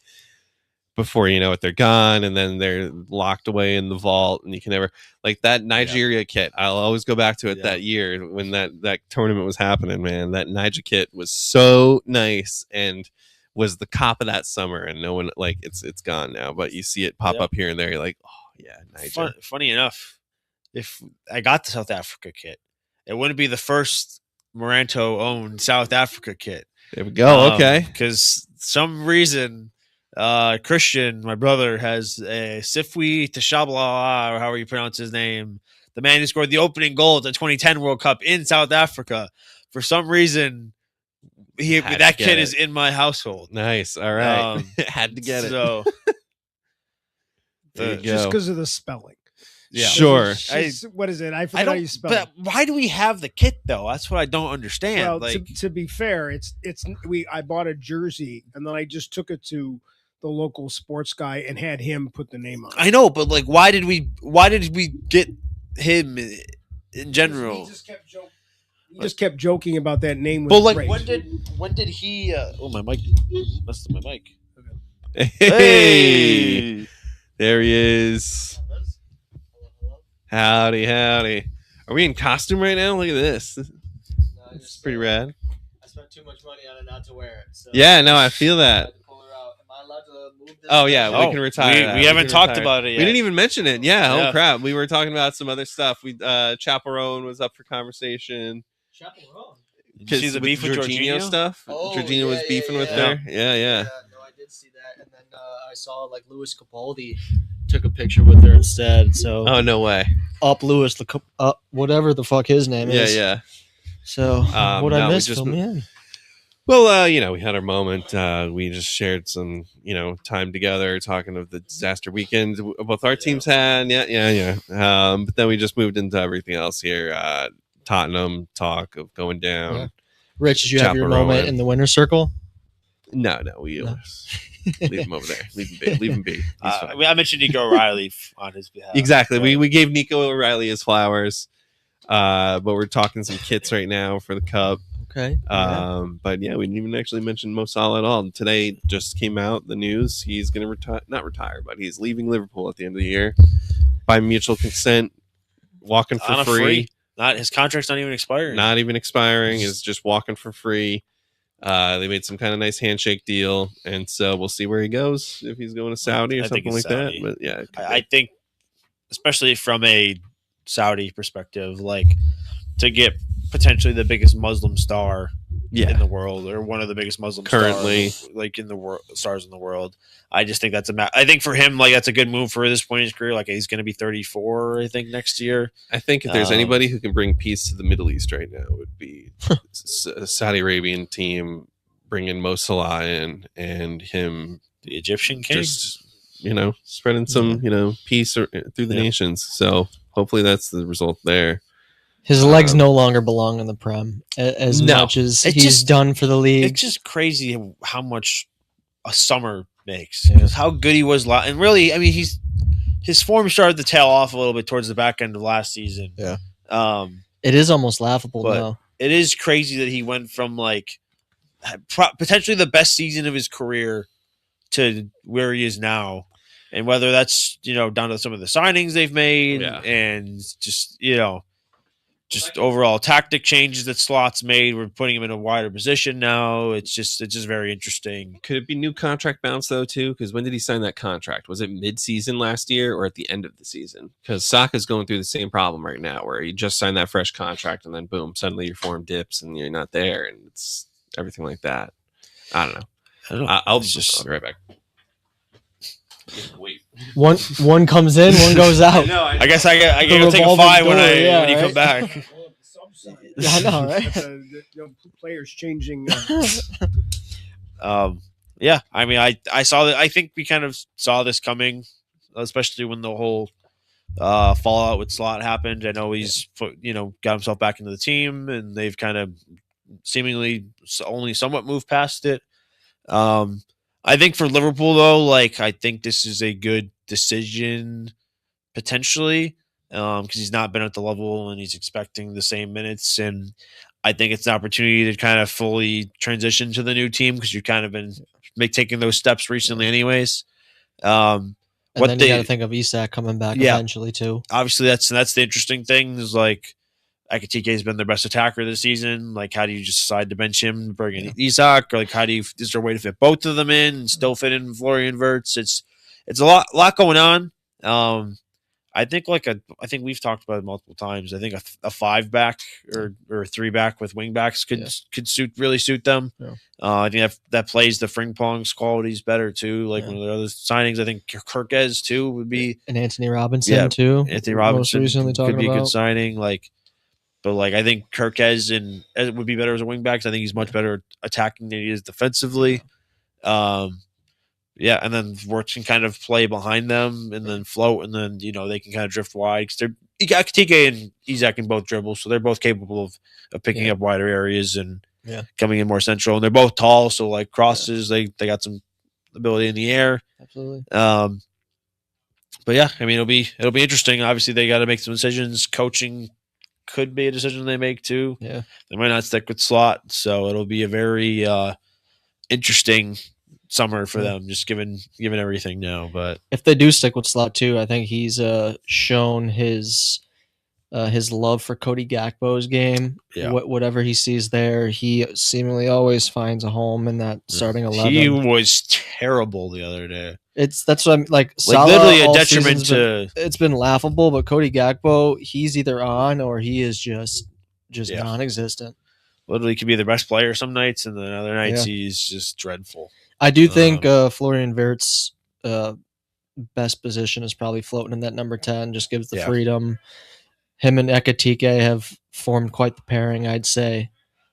before you know it, they're gone, and then they're locked away in the vault, and you can never like that Nigeria kit. I'll always go back to it that year when that tournament was happening. Man, that Niger kit was so nice and was the cop of that summer, and no one it's gone now, but you see it pop up here and there. You're like, oh yeah, Niger. Funny enough. If I got the South Africa kit, it wouldn't be the first Moranto-owned South Africa kit. There we go. Okay. Because some reason, Christian, my brother, has a Sifwi Tshabala, or however you pronounce his name, the man who scored the opening goal at the 2010 World Cup in South Africa. For some reason, that kit is in my household. Nice. All right. Had to get it. So, just because of the spelling. Yeah, sure. What is it? I forgot how you spell it. But why do we have the kit though? That's what I don't understand. Well, to be fair, I bought a jersey and then I just took it to the local sports guy and had him put the name on it. I know, but like, why did we get him in general? He just kept joking about that name. But like, when did he? Oh, my mic messed up my mic. Hey. There he is. Howdy. Are we in costume right now? Look at this. It's pretty rad. I spent too much money on it not to wear it. So Yeah, no, I feel that. Am I allowed to move this? Oh yeah, we Oh, can retire. that. we haven't can talked retire. about it We yet. didn't even mention it. Yeah, Yeah. oh crap. We were talking about some other stuff. We Chaperone was up for conversation. Chaperone. Did you see the beef with Jorginho stuff? Oh, Jorginho was beefing with yeah. her. Yeah. No, I did see that, and then I saw like Louis Capaldi took a picture with her instead. So Oh no way. up Louis, whatever the fuck his name is. Yeah. So what I we missed, just- fill me in. Well, we had our moment. We just shared some, time together, talking of the disaster weekend both our teams had. Yeah. But then we just moved into everything else here. Tottenham talk of going down. Yeah. Rich, did you have your Chaperone. moment in the winner's circle? No, we leave him over there. Leave him be. He's fine. I mentioned Nico O'Reilly on his behalf. Exactly. We gave Nico O'Reilly his flowers. But we're talking some kits right now for the Cup. Okay. But yeah, we didn't even actually mention Mo Salah at all. Today just came out the news he's going to not retire, but he's leaving Liverpool at the end of the year by mutual consent, walking for On a free. Not his contract's not even expiring. Not even expiring, is just walking for free. They made some kind of nice handshake deal, and so we'll see where he goes, if he's going to Saudi or I think something like it's Saudi. that. But yeah, it could I be. think, especially from a Saudi perspective, like to get potentially the biggest Muslim star in the world, or one of the biggest Muslim Currently. stars, like in the world, stars in the world. I just think that's I think for him, like that's a good move for this point in his career. Like he's going to be 34, I think, next year. I think if there's anybody who can bring peace to the Middle East right now, it would be a Saudi Arabian team bringing Mo Salah in and him The Egyptian king. just spreading some peace through the nations. So hopefully that's the result there. His legs no longer belong in the Prem as No. much as It's he's just- done for the league. It's just crazy how much a summer makes. Because how good he was and really, I mean, his form started to tail off a little bit towards the back end of last season. Yeah. It It is almost laughable But- now. is crazy that he went from like potentially the best season of his career to where he is now. And whether that's, down to some of the signings they've made and just, just overall tactic changes that Slot's made. We're putting him in a wider position now. It's just very interesting. Could it be new contract bounce though too? Because when did he sign that contract? Was it mid-season last year or at the end of the season? Because Saka's going through the same problem right now, where he just signed that fresh contract and then boom, suddenly your form dips and you're not there, and it's everything like that. I don't know. I'll be right back. Wait. One comes in, one goes out. I guess I The gotta take a revolving five when door, yeah, when you come right? back. Yeah, I know, right? Players changing. Yeah, I mean, I saw that. I think we kind of saw this coming, especially when the whole fallout with Slot happened. I know he's got himself back into the team, and they've kind of seemingly only somewhat moved past it. I think for Liverpool though, like I think this is a good decision potentially because he's not been at the level and he's expecting the same minutes, and I think it's an opportunity to kind of fully transition to the new team because you've kind of been taking those steps recently, anyways. And then you got to think of Isak coming back eventually too. Obviously, that's the interesting thing is like Ekitike has been their best attacker this season. Like, how do you just decide to bench him, bring in Isak, or like how do you is there a way to fit both of them in and still fit in Florian Wirtz? It's a lot going on. I think I think we've talked about it multiple times. I think a 5-back or a 3-back with wing backs could really suit them. Yeah. I think that plays the Frimpong's qualities better too. Like one of the other signings, I think Kirkes too would be, and Anthony Robinson too. Anthony Robinson most recently could be a about. good signing. But I think Kirkes would be better as a wing back. 'Cause I think he's much better attacking than he is defensively. And then Wirtz can kind of play behind them and then float, and then they can kind of drift wide because Ekitike and Isak can both dribble, so they're both capable of picking up wider areas and coming in more central. And they're both tall, so like crosses, they got some ability in the air. Absolutely. But yeah, I mean it'll be interesting. Obviously, they got to make some decisions. Coaching could be a decision they make too. Yeah, they might not stick with Slot, so it'll be a very interesting summer for them, just given everything now. But If they do stick with slot 2, I think he's shown his love for Cody Gakpo's game. Yeah. Whatever he sees there, he seemingly always finds a home in that starting 11. he was terrible the other day. That's what I'm like. Like Salah literally a all detriment season's to. it's been laughable, but Cody Gakpo, he's either on or he is just Yeah. non-existent. Literally could be the best player some nights, and then other nights Yeah. he's just dreadful. I do think Florian Wirtz's best position is probably floating in that number 10. Just gives the Yeah. freedom. Him and Ekatike have formed quite the pairing, I'd say.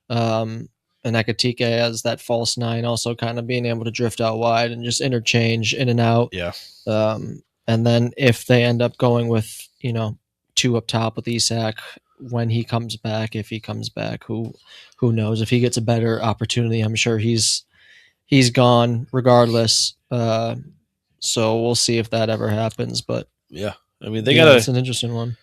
And Ekatike as that false 9, also kind of being able to drift out wide and just interchange in and out. Yeah. And then if they end up going with 2 up top with Isak when he comes back, if he comes back, who knows? If he gets a better opportunity, I'm sure he's gone regardless. So we'll see if that ever happens. But Yeah. I mean, they gotta. It's an interesting one.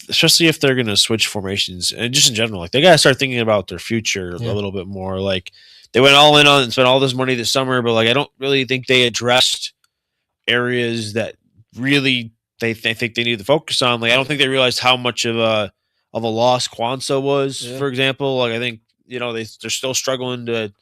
Especially if they're going to switch formations and just in general, like they got to start thinking about their future Yeah. a little bit more. Like they went all in on and spent all this money this summer, but like I don't really think they addressed areas that really they think they need to focus on. Like I don't think they realized how much of a loss Kwanzaa was, Yeah. for example. Like I think they're still struggling to.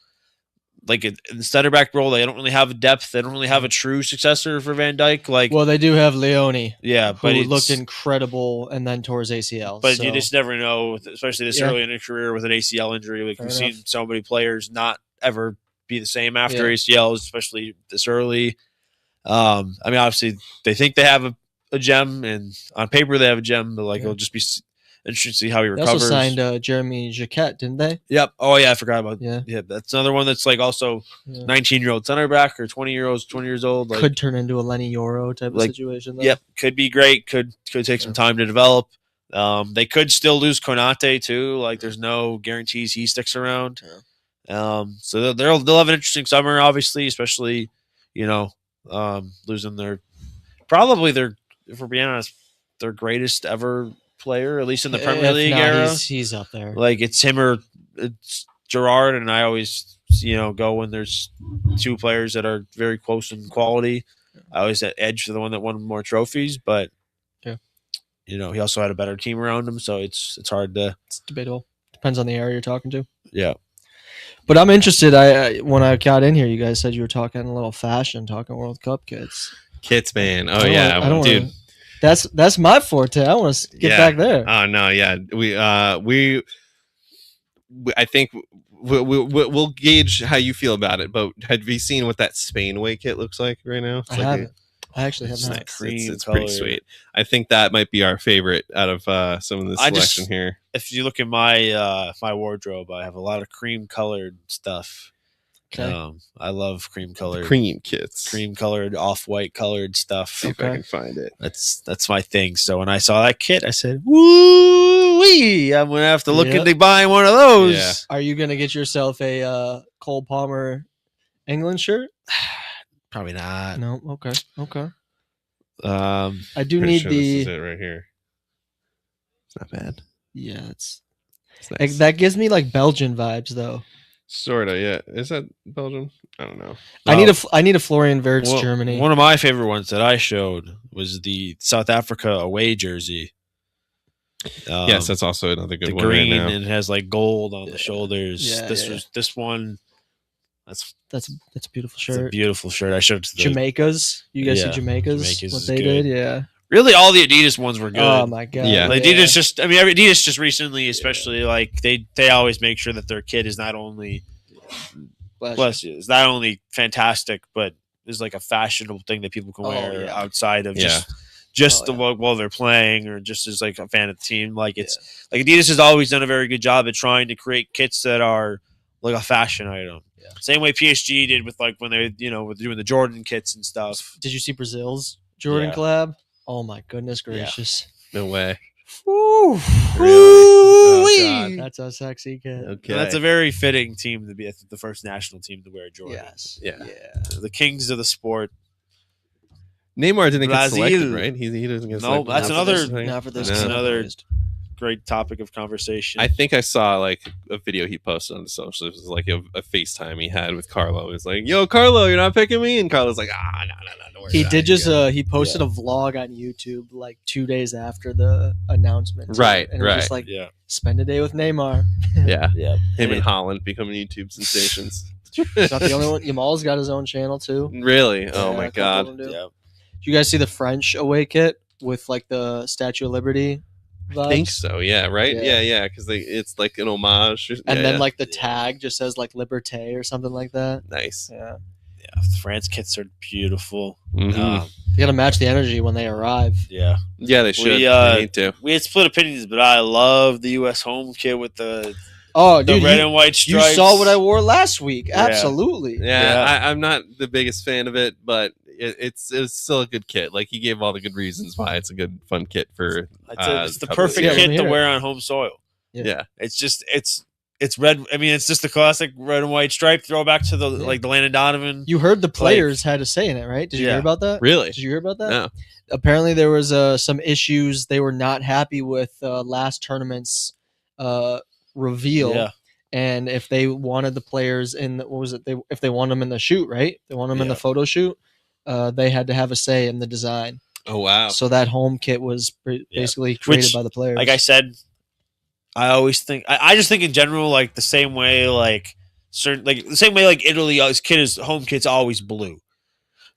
Like in the center back role, they don't really have a depth. They don't really have a true successor for Van Dijk. Like, Well, they do have Leone, yeah, who but looked incredible and then tore his ACL. But so. you just never know, especially this Yeah. early in a career with an ACL injury. Like Fair we've enough. seen so many players not ever be the same after Yeah. ACLs, especially this early. I mean, obviously they think they have a gem, and on paper they have a gem, but like Yeah. it'll just be interesting to see how he They recovers. also signed Jeremy Jacquet, didn't they? Yep. Oh yeah, I forgot about. Yeah. Yeah, that's another one that's like also Yeah. 19-year-old center back or 20 years old. Like, Could turn into a Lenny Yoro type of like, situation. Though. Yep, could be great. Could take some time to develop. They could still lose Konate too. Like, there's no guarantees he sticks around. So they'll have an interesting summer, obviously, especially losing if we're being honest, their greatest ever player, at least in the Premier If League not, era. he's up there. Like it's him or it's Gerrard, and I always go when there's 2 players that are very close in quality. I always edge to the one that won more trophies, but Yeah. he also had a better team around him, so it's hard to. It's debatable. Depends on the area you're talking to. Yeah. But I'm interested. I when I got in here, you guys said you were talking a little fashion, talking World Cup kits. Kits, man. Oh I don't yeah, wanna- I don't dude. wanna- That's my forte. I want to get Yeah. back there. Oh no, yeah. I think we'll gauge how you feel about it. But have you seen what that Spain away kit looks like right now? It's I like haven't. I actually have It's not. that cream it's pretty color. sweet. I think that might be our favorite out of some of the I just- selection here. If you look at my my wardrobe, I have a lot of cream colored stuff. Okay. I love cream colored, Cream kits. cream colored, off white colored stuff. See if I Okay. can find it. That's my thing. So when I saw that kit, I said, "Woo wee! I'm gonna have to look Yep. into buying one of those." Yeah. Are you gonna get yourself a Cole Palmer England shirt? Probably not. No. Okay. Okay. Um, I do Pretty need sure this is the. it right here. It's not bad. Yeah, it's It's nice. that gives me like Belgian vibes though. Sorta, yeah. Is that Belgium? I don't know. I need a Florian Wirtz Well, Germany. One of my favorite ones that I showed was the South Africa away jersey. Yes, that's also another good the one green right now. and it has like gold on the shoulders. Yeah, This one. That's That's a beautiful it's a shirt. beautiful shirt. I showed it to the Jamaica's. You guys Yeah, see Jamaica's? Jamaica's What is they good. did? Yeah. really all the Adidas ones were good. Oh my god. Yeah. Like Adidas just, I mean, Adidas just recently, especially like they always make sure that their kit is not only is not only fantastic, but is like a fashionable thing that people can Oh, wear yeah. outside of Yeah. just Oh, while they're playing or just as like a fan of the team. Like it's like Adidas has always done a very good job at trying to create kits that are like a fashion item. Yeah. Same way PSG did with like when they were doing the Jordan kits and stuff. Did you see Brazil's Jordan Yeah. collab? Oh my goodness Yeah. gracious. No way. Woo. Really? Oh, Woo-wee. God. That's a sexy kid. Okay. That's a very fitting team to be, I think, the first national team to wear Jordan. Yes. Yeah. The kings of the sport. Neymar didn't get Brazil. selected, right? He doesn't get No, selected. that's for another- this thing? Not for this. No. That's another- great topic of conversation. I think I saw like a video he posted on the socials. It was like a FaceTime he had with Carlo. It was like, "Yo, Carlo, you're not picking me," and Carlo's like, no, don't worry. He about did it. just You got he posted a vlog on YouTube like 2 days after the announcement. too. Right, and it was right. just like yeah, spend a day with Neymar. it." Yeah, yeah. him and Holland becoming YouTube sensations. He's not the only one. Yamal's got his own channel too. Really? Oh Yeah, my a couple of god. them do. Yeah. Did you guys see the French away kit with like the Statue of Liberty vibes? I think so. Yeah. Right. Yeah. Yeah. Because it's like an homage. And Yeah, then yeah. like the tag just says like Liberté or something like that. Nice. Yeah. Yeah, France kits are beautiful. Mhm. You got to match the energy when they arrive. Yeah, Yeah, they should. We, They need to. we had split opinions, but I love the U.S. home kit with the Oh, the dude, red you, and white you stripes. saw what I wore last week. Yeah. Absolutely. Yeah, I'm not the biggest fan of it, but it's still a good kit. Like he gave all the good reasons why it's a good fun kit for. It's the couple of perfect years. kit to Yeah. wear on home soil. Yeah. It's just it's red. I mean, it's just the classic red and white stripe throwback to the like the Landon Donovan. You heard the players had to say in it, right? Did you Yeah. hear about that? Really? Did you hear about that? No. Apparently, there was some issues. They were not happy with last tournament's reveal. Yeah. And if they wanted the players in, what was it? If they want them in the shoot, right? They want them in the Yeah. photo shoot. They had to have a say in the design. Oh wow. So that home kit was basically created Which, by the players. Like I said, I always think I just think in general like the same way like certain like the same way like Italy his home kit's always blue.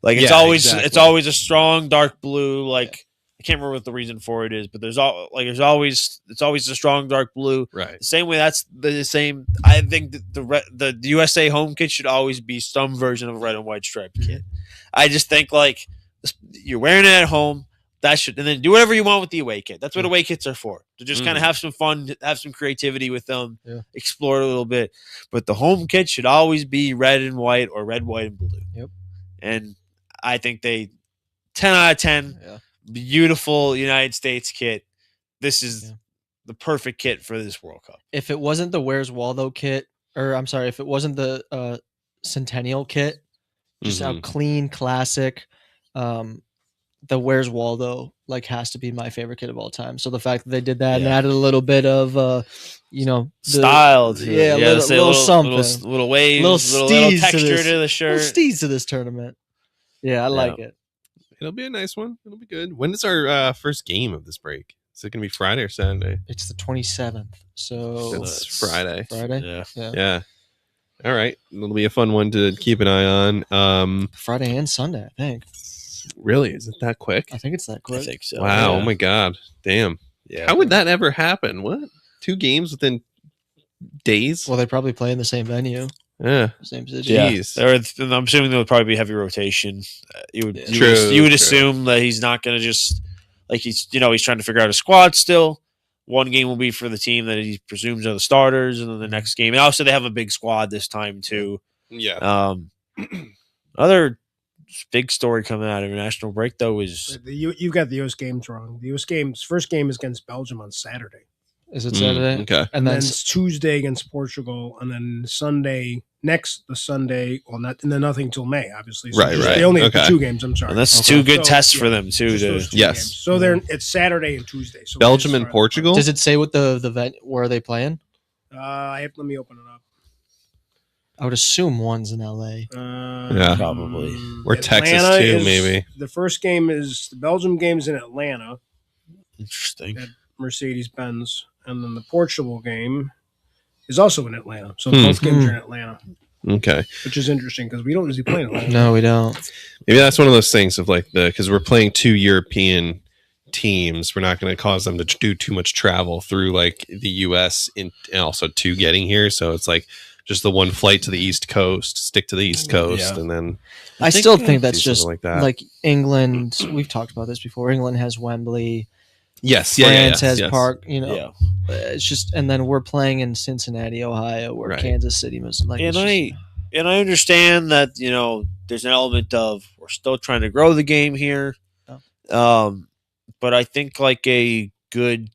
Like it's Yeah, always exactly. a strong dark blue. Like I can't remember what the reason for it is, but it's always a strong dark blue. Right. The same way that's the same. I think that the USA home kit should always be some version of a red and white striped kit. I just think like you're wearing it at home. That should, and then do whatever you want with the away kit. That's what away kits are for. To just kind of have some fun, have some creativity with them, explore a little bit. But the home kit should always be red and white or red, white, and blue. Yep. And I think 10 out of 10, beautiful United States kit. This is the perfect kit for this World Cup. If it wasn't the Where's Waldo kit, or I'm sorry, if it wasn't the Centennial kit, just how clean, classic. The Where's Waldo like has to be my favorite kit of all time. So the fact that they did that and added a little bit of style to a little something, little waves, little steez texture to the shirt, little steez to this tournament. Yeah, I like it. It'll be a nice one. It'll be good. When is our first game of this break? Is it going to be Friday or Saturday? It's the 27th, so It's Friday. Friday. Yeah. All right. It'll be a fun one to keep an eye on. Friday and Sunday, I think. Really? Is it that quick? I think it's that quick. I think so. Wow. Yeah. Oh my God. Damn. Yeah. How would that ever happen? What? 2 games within days? Well, they probably play in the same venue, Yeah. same city. Yeah, Jeez. I'm assuming there would probably be heavy rotation. You would True. assume that he's not going to just like he's trying to figure out a squad still. One game will be for the team that he presumes are the starters, and then the next game. And also, they have a big squad this time too. Yeah. Other big story coming out of international break though is You've got the U.S. games wrong. The U.S. games first game is against Belgium on Saturday. Is it Saturday? Okay. And And then then it's Tuesday against Portugal, and then Sunday well, nothing till May, obviously. So Right. They only have Okay. 2 games. I'm sorry. and that's Okay. 2 good So, tests yeah, for them too. Just those 2 Yes. games. So it's Saturday and Tuesday. So Belgium it is and Friday. Portugal? does it say what the where are they playing? Let me open it up. I would assume one's in LA. Yeah. Probably. Or Texas, Atlanta too, is- maybe. The first game is the Belgium game's in Atlanta, Interesting. Mercedes-Benz, and then the Portugal game is also in Atlanta. So Hmm. both games are in Atlanta, Okay. which is interesting because we don't usually play in Atlanta. No, we don't. Maybe that's one of those things of like because we're playing 2 European teams, we're not going to cause them to do too much travel through like the U.S. and also to getting here. So it's like just the one flight to the East Coast, stick to the East Coast, Yeah. and then I still think that's do just something like that. like England. We've talked about this before. England has Wembley. yes, France has yes. Park. Yeah. It's just, and then we're playing in Cincinnati, Ohio, or Right. Kansas City, like. And it's just- And I understand that there's an element of we're still trying to grow the game here, but I think like a good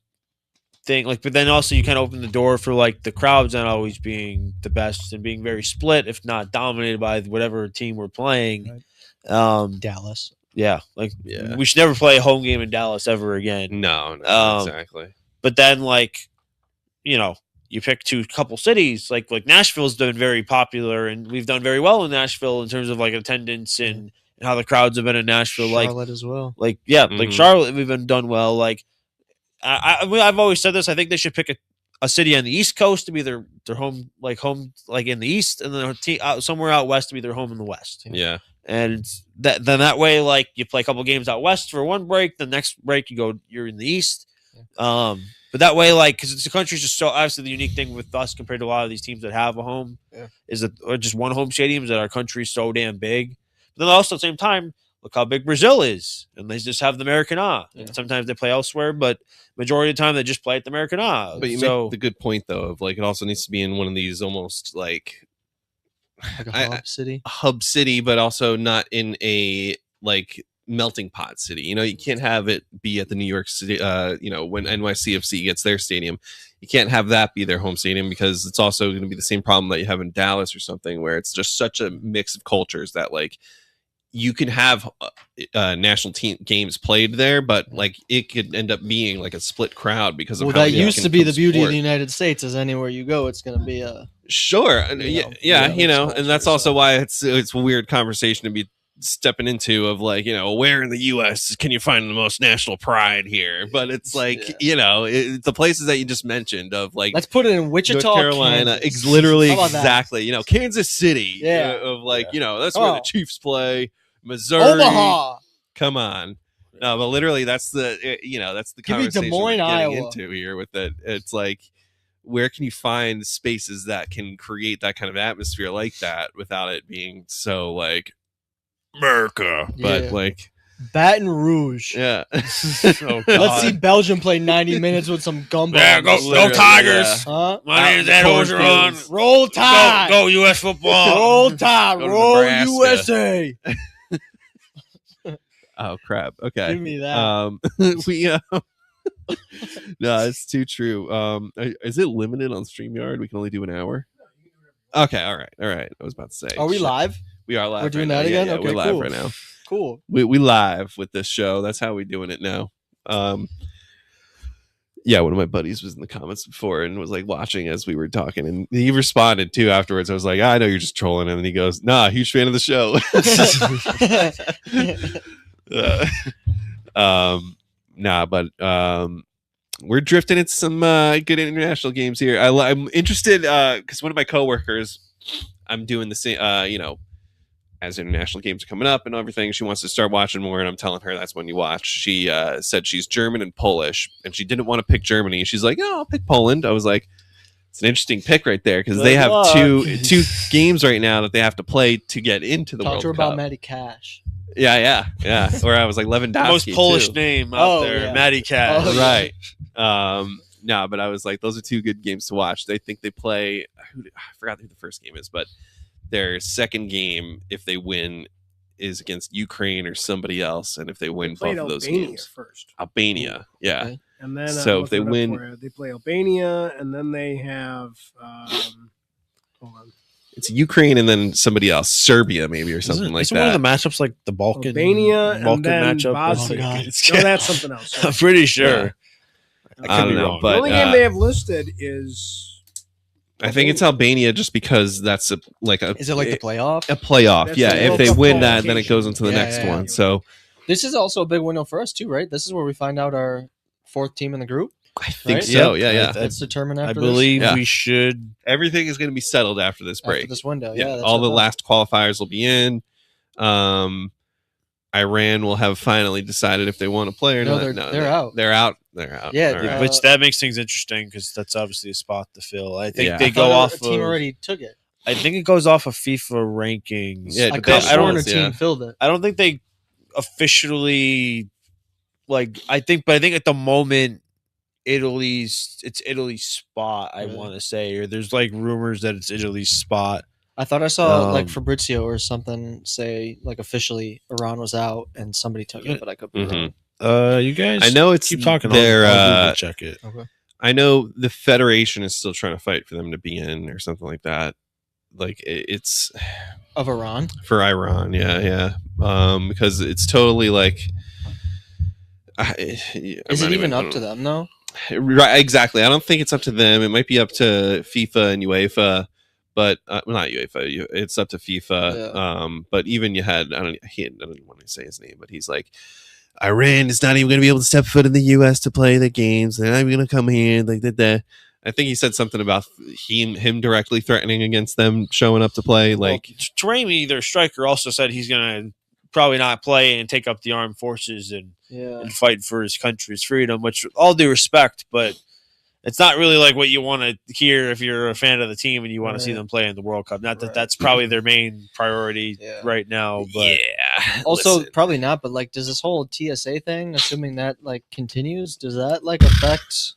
thing, like, but then also you kind of open the door for like the crowds not always being the best and being very split, if not dominated by whatever team we're playing. Dallas. Yeah, like Yeah. we should never play a home game in Dallas ever again. No, Um, exactly. But then, like, you pick a couple cities, like Nashville's been very popular, and we've done very well in Nashville in terms of like attendance and how the crowds have been in Nashville. Charlotte as well. Like Charlotte, we've been done well. Like, I've always said this. I think they should pick a city on the East Coast to be their home in the East, and then somewhere out west to be their home in the West. Yeah. And that way, like, you play a couple games out west for one break, the next break you're in the East. But that way, like, because the country's just so obviously the unique thing with us compared to a lot of these teams that have a home is that, or just one home stadium, is that our country's so damn big. But then also at the same time, look how big Brazil is, and they just have the Americana. Yeah. And sometimes they play elsewhere, but majority of the time they just play at the Americana. But you make the good point though of like it also needs to be in one of these almost like a hub city, but also not in a like melting pot city. You can't have it be at the New York City. When NYCFC gets their stadium, you can't have that be their home stadium because it's also going to be the same problem that you have in Dallas or something, where it's just such a mix of cultures that like you can have national team games played there, but like it could end up being like a split crowd because of that used to be the beauty of the United States. Is anywhere you go, it's going to be a and that's also why it's a weird conversation to be stepping into of like, where in the U.S. can you find the most national pride here? But it's like, the places that you just mentioned of like, let's put it in Wichita, North Carolina. It's literally exactly, Kansas City. Of like, that's where the Chiefs play. Missouri, Omaha. Come on. No, but literally that's the that's the conversation we're getting into here with it. It's like, where can you find spaces that can create that kind of atmosphere like that without it being so like America, but like Baton Rouge. Yeah. Let's see Belgium play 90 minutes with some gumbo. Yeah, go Tigers. Huh? My name's Ed Orgeron. Roll Tide. Go US football. Roll Tide. Roll USA. Oh crap. Okay. Give me that. No, it's too true. Is it limited on StreamYard? We can only do an hour. Okay, all right. I was about to say. Are we live? We are live. We're doing that again? Yeah, Okay, we're live cool. right now. Cool. We live with this show. That's how we're doing it now. Yeah, one of my buddies was in the comments before and was like watching as we were talking, and he responded too afterwards. I was like, I know you're just trolling, and then he goes, "Nah, huge fan of the show." We're drifting into some good international games here. I'm interested because one of my coworkers, I'm doing the same. As international games are coming up and everything, she wants to start watching more, and I'm telling her that's when you watch. She said she's German and Polish, and she didn't want to pick Germany. She's like, "Oh, I'll pick Poland." I was like, "It's an interesting pick right there because they have two games right now that they have to play to get into the World Cup." Talk to her about Matty Cash. Yeah. Or I was like Lewandowski, most Polish too. name out there, yeah. Matty Cash. Oh, right. No, but I was like, those are two good games to watch. They think they play. I forgot who the first game is, but their second game, if they win, is against Ukraine or somebody else, and if they win both of those games, first Albania, yeah. Okay. And then so if they win, they play Albania, and then they have hold on. It's Ukraine and then somebody else, Serbia maybe or something like that. One of the matchups like the Balkan matchup. Bosnia. No, that's something else. I'm pretty sure. Yeah. I don't know, but the only game they have listed is. I think it's Albania just because that's is it like the playoff? A playoff, that's yeah. If they win that, then it goes into the next one. So this is also a big window for us too, right? This is where we find out our fourth team in the group. I think so. Yeah. That's determined after I believe this. We should. Everything is going to be settled after this break. After this window, yeah. All the last qualifiers will be in. Iran will have finally decided if they want to play or not. They're out. They're out. They're out. Yeah, which that makes things interesting because that's obviously a spot to fill. I think they I go off. A team already took it. I think it goes off of FIFA rankings. Yeah, I don't. A team filled it. I don't think they officially I think at the moment it's Italy's spot. I want to say, or there's rumors that it's Italy's spot. I thought I saw Fabrizio or something say officially Iran was out and somebody took it, but I could be wrong. You guys, I know it's keep talking. I'll check it. Okay. I know the Federation is still trying to fight for them to be in or something like that. It's of Iran for Iran, yeah. Because it's totally is it even up to them though? Right, exactly. I don't think it's up to them. It might be up to FIFA and UEFA, but not UEFA. It's up to FIFA. Yeah. But even you had I don't want to say his name, but he's like, Iran is not even going to be able to step foot in the U.S. to play the games. They're not even going to come here. Like that. I think he said something about him directly threatening against them showing up to play. Like Taremi, their striker, also said he's going to probably not play and take up the armed forces and fight for his country's freedom, which all due respect, but it's not really like what you want to hear if you're a fan of the team and you want to see them play in the World Cup. Not that that's probably their main priority right now, but also probably not. But like, does this whole TSA thing, assuming that like continues, does that like affect?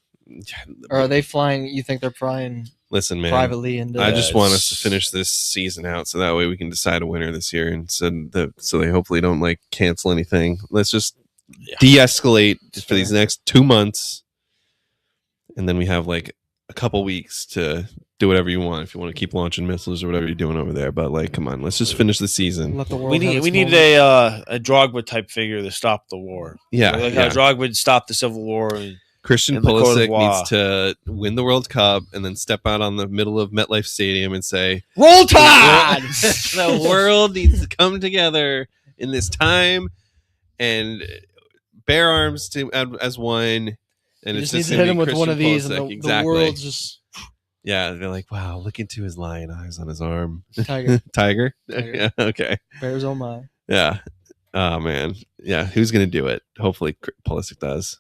Or are they flying? You think they're flying? Listen, man. Privately, into I just want us to finish this season out, so that way we can decide a winner this year, and so they hopefully don't like cancel anything. Let's just de-escalate for these next 2 months, and then we have like a couple weeks to do whatever you want. If you want to keep launching missiles or whatever you're doing over there, but like, come on, let's just finish the season. Let the world we need a Drogba type figure to stop the war. Yeah, like how Drogba stopped the Civil War. And Christian Pulisic needs to win the World Cup and then step out on the middle of MetLife Stadium and say, "Roll Tide!" The world needs to come together in this time and bear arms as one. And it's just hit him with one of these, and the world's just. Yeah, they're like, wow, look into his lion eyes on his arm. Tiger. Yeah, okay. Bears oh my. Yeah. Oh, man. Yeah, who's going to do it? Hopefully Pulisic does.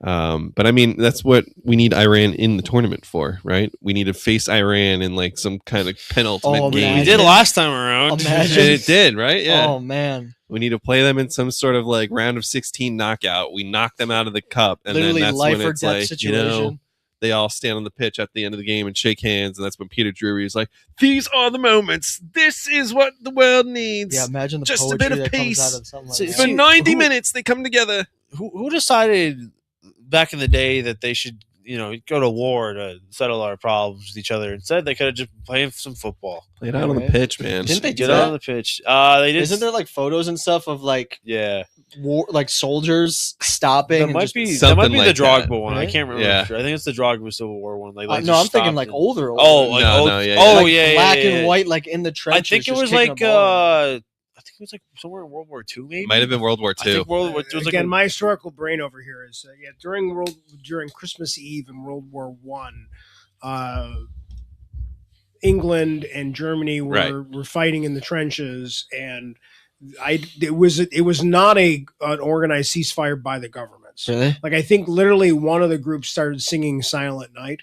But I mean, that's what we need Iran in the tournament for, right? We need to face Iran in like some kind of penultimate game. We did last time around. Imagine. And it did, right? Yeah. Oh man. We need to play them in some sort of like round of 16 knockout. We knock them out of the cup, and literally then that's life when or it's death like, situation. they all stand on the pitch at the end of the game and shake hands, and that's when Peter Drury is like, "These are the moments. This is what the world needs." Yeah, imagine the just poetry a bit of that peace. comes out of something like For that. 90 minutes, they come together. Who decided back in the day that they should, go to war to settle our problems with each other? Instead, they could have just played some football. Play it out on the pitch, man. Didn't they get out on the pitch? They did. Isn't there like photos and stuff of like war, like soldiers stopping? That might be like the Drogba that, one. right? I can't remember. Yeah. I think it's the Drogba Civil War one. Like no, I'm thinking like older. Black and white, like in the trenches. I think it was just kicking a ball. I think it was like somewhere in World War II, maybe. Might have been World War II. I think World War II was Again, my historical brain over here is during Christmas Eve in World War I, England and Germany were fighting in the trenches, and it was not an organized ceasefire by the governments. Really? Like I think literally one of the groups started singing Silent Night,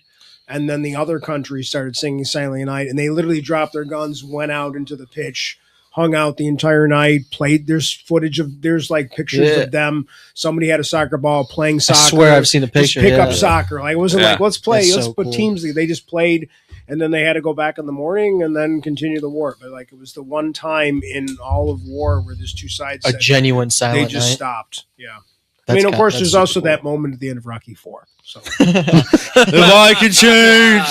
and then the other country started singing Silent Night, and they literally dropped their guns, went out into the pitch, hung out the entire night, played. There's like pictures of them. Somebody had a soccer ball playing soccer. I swear I've seen a picture. Just pick up soccer. Like it wasn't like let's play. That's let's so put cool. teams. They just played, and then they had to go back in the morning and then continue the war. But like it was the one time in all of war where there's two sides. A genuine silent They just night. stopped. Yeah. That's of course, there's also cool. that moment at the end of Rocky IV. So If I can change,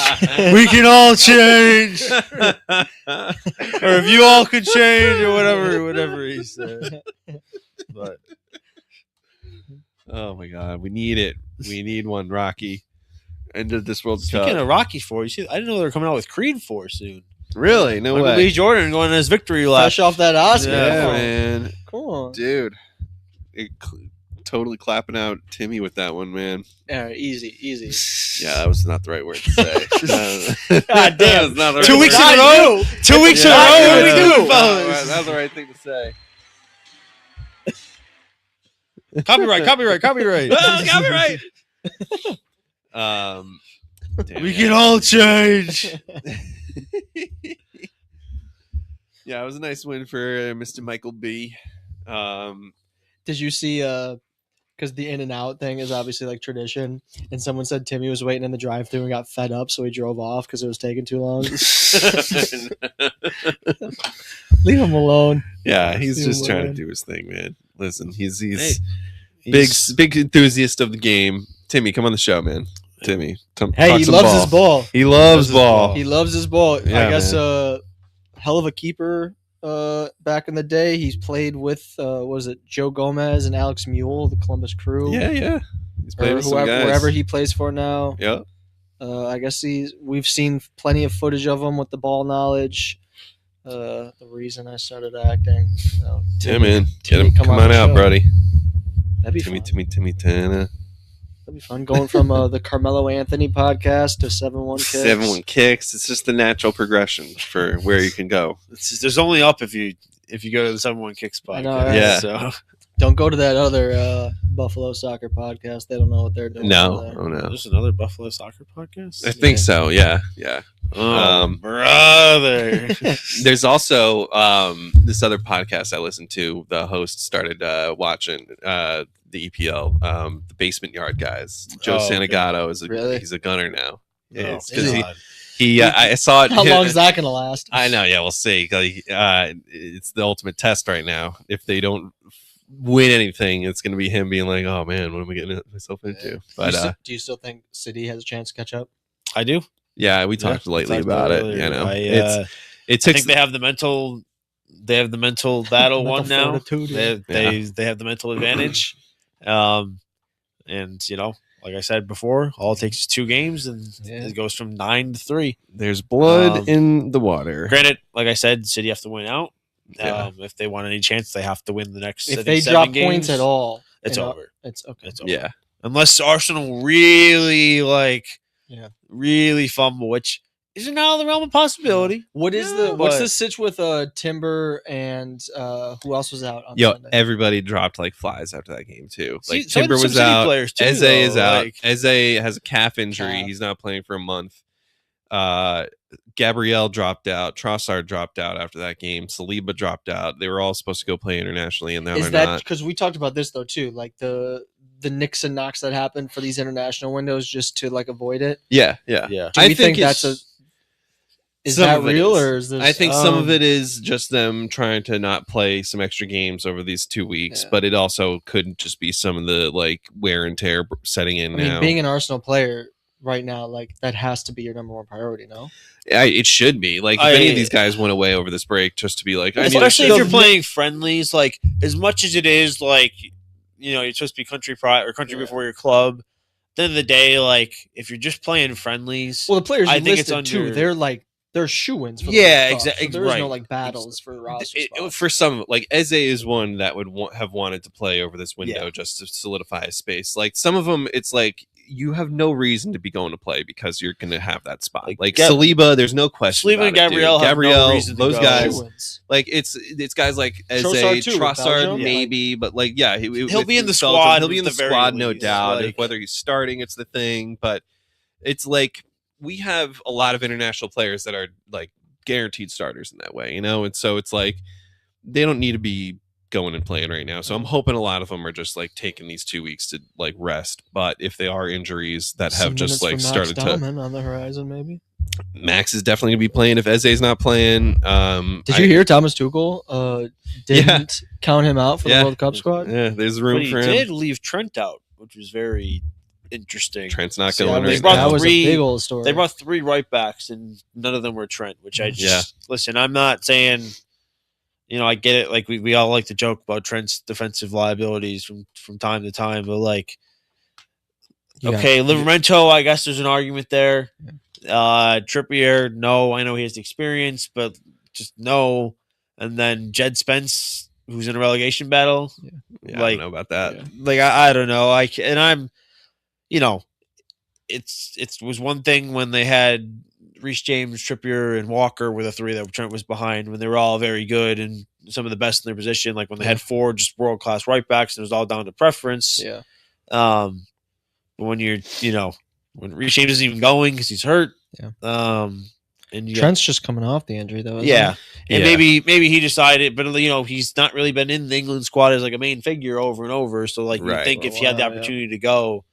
we can all change. Or if you all could change, or whatever he said. But oh my God, we need it. We need one, Rocky. End of this World speaking Cup. of Rocky IV, I didn't know they were coming out with Creed IV soon. Really? No way. Lee Jordan going on his victory lap. Fresh off that Oscar. Yeah, Cool. man. Cool. Dude. Totally clapping out Timmy with that one, man. Yeah, easy. Yeah, that was not the right word to say. God damn. That was not the right 2 weeks in word. a row. 2 weeks in a row. What are we doing, That fellas? was the right thing to say. Copyright. Oh, copyright. We can all change. Yeah, it was a nice win for Mr. Michael B. Did you see because the in and out thing is obviously like tradition, and someone said Timmy was waiting in the drive-thru and got fed up, so he drove off because it was taking too long. Leave him alone. Yeah, he's Leave just him trying to alone. do his thing, man. Listen, he's big enthusiast of the game. Timmy, come on the show, man. Timmy, Hey, he loves his ball. He loves ball. He loves his ball. Yeah, I guess man. hell of a keeper back in the day. He's played with was it Joe Gomez and Alex Mule, the Columbus Crew. Yeah. He's playing or with some guys. wherever he plays for now. Yeah. I guess we've seen plenty of footage of him with the ball knowledge. The reason I started acting. Yeah, man. Come on out, buddy. That'd be fun. Timmy Tana. That'd be fun. Going from the Carmelo Anthony podcast to 71Kicks. 71Kicks. It's just the natural progression for where you can go. There's only up if you go to the 71Kicks podcast. I know, right? Yeah. So don't go to that other Buffalo soccer podcast. They don't know what they're doing. No. Oh, no. There's another Buffalo soccer podcast? I think so. Yeah. Oh, brother. There's also this other podcast I listened to. The host started watching the EPL, the Basement Yard guys. Joe Santagato is he's a gunner now. Yeah, it's because he I saw it. How long is that going to last? I know. Yeah, we'll see. It's the ultimate test right now. If they don't win anything, it's going to be him being like, "Oh man, what am I getting myself into?" But do you still think City has a chance to catch up? I do. Yeah, we talked lately about it. You know, I think they have the mental. They have the mental battle won now. They have the mental advantage. And like I said before, all it takes is 2 games, and it goes from 9-3. There's blood in the water. Granted, like I said, City have to win out. If they want any chance, they have to win the next. If they drop points at all, it's over. It's okay. It's over. Yeah, unless Arsenal really really fumble, which is not out of the realm of possibility. What's the sitch with Timber and who else was out on Sunday? Everybody dropped like flies after that game too. Like See, Timber was out. Eze is out. Like, Eze has a calf injury. He's not playing for a month. Gabrielle dropped out. Trossard dropped out after that game. Saliba dropped out. They were all supposed to go play internationally, and now they're not. Because we talked about this though too, like the nicks and knocks that happen for these international windows just to like avoid it. Yeah. Do we think that's Is that real, or is this? I think some of it is just them trying to not play some extra games over these 2 weeks, but it also could just be some of the like wear and tear setting in now. I mean, being an Arsenal player right now, like that has to be your number one priority, no? It should be. Like if any of these guys went away over this break, just to be like, especially if you're playing friendlies, like as much as it is, like you're supposed to be country pride or country before your club. At the end of the day, like if you're just playing friendlies, well, the players I think it's too. They're shoo-ins for exactly. So there is no like battles for roster spots. For some, like Eze is one that would have wanted to play over this window just to solidify his space. Like some of them, it's like you have no reason to be going to play because you're going to have that spot. Like Saliba, there's no question. Saliba and Gabrielle, no reason to those go. guys, like it's guys like Eze, Trossard, maybe, but like he'll be in the squad. He'll be in the squad, no doubt. Like, whether he's starting, it's the thing. But it's like we have a lot of international players that are like guaranteed starters in that way, and so it's like they don't need to be going and playing right now. So I'm hoping a lot of them are just like taking these 2 weeks to like rest. But if they are injuries that have just like started to on the horizon, maybe Max is definitely gonna be playing if Eze's not playing. Did you hear Thomas Tuchel didn't count him out for the World Cup squad? Yeah, there's room for him. He did leave Trent out, which was very interesting. Trent's not going right now. That was a big old story. They brought 3 right backs, and none of them were Trent. Which I just listen. I'm not saying, I get it. Like we all like to joke about Trent's defensive liabilities from time to time, but like, Livramento, I guess there's an argument there. Trippier, no, I know he has the experience, but just no. And then Jed Spence, who's in a relegation battle. Yeah, I don't know about that. Like I don't know. I'm. It was one thing when they had Reece James, Trippier, and Walker were the 3 that Trent was behind when they were all very good and some of the best in their position. Like when they had 4 just world class right backs, and it was all down to preference. Yeah. But when you're, when Reece James isn't even going because he's hurt. Yeah. And Trent's just coming off the injury though. And maybe he decided, but he's not really been in the England squad as like a main figure over and over. So like you think if he had the opportunity to go,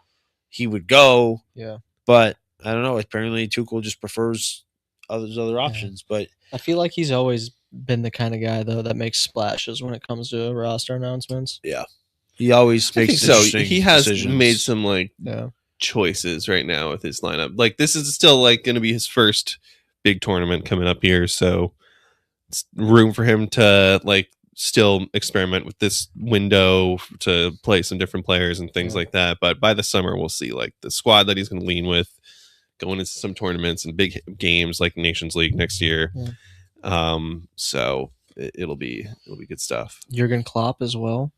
he would go. Yeah. But I don't know. Apparently Tuchel just prefers other options. But I feel like he's always been the kind of guy though that makes splashes when it comes to roster announcements. Yeah. He always makes he has decisions. Made some choices right now with his lineup. Like this is still like going to be his first big tournament coming up here, so it's room for him to like still experiment with this window to play some different players and things like that. But by the summer, we'll see like the squad that he's going to lean with, going into some tournaments and big games like Nations League next year. So it'll be good stuff. Jurgen Klopp as well.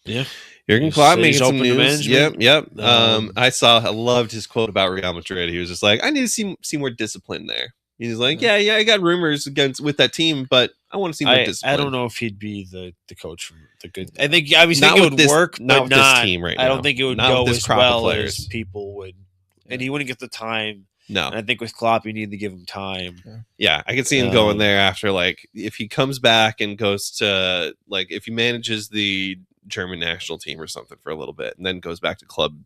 Yeah, Jurgen Klopp making he's some open to news. management. Yep. I loved his quote about Real Madrid. He was just like, I need to see more discipline there. He's like, yeah, I got rumors with that team, but I want to see more discipline. I don't know if he'd be the coach from the good. I think I was thinking it would work, not but with not this team right now. I don't think it would Not go with this as crop of well players. as people would, and he wouldn't get the time. No, and I think with Klopp, you need to give him time. Yeah, I could see him going there after, like, if he comes back and goes to, like, if he manages the German national team or something for a little bit and then goes back to club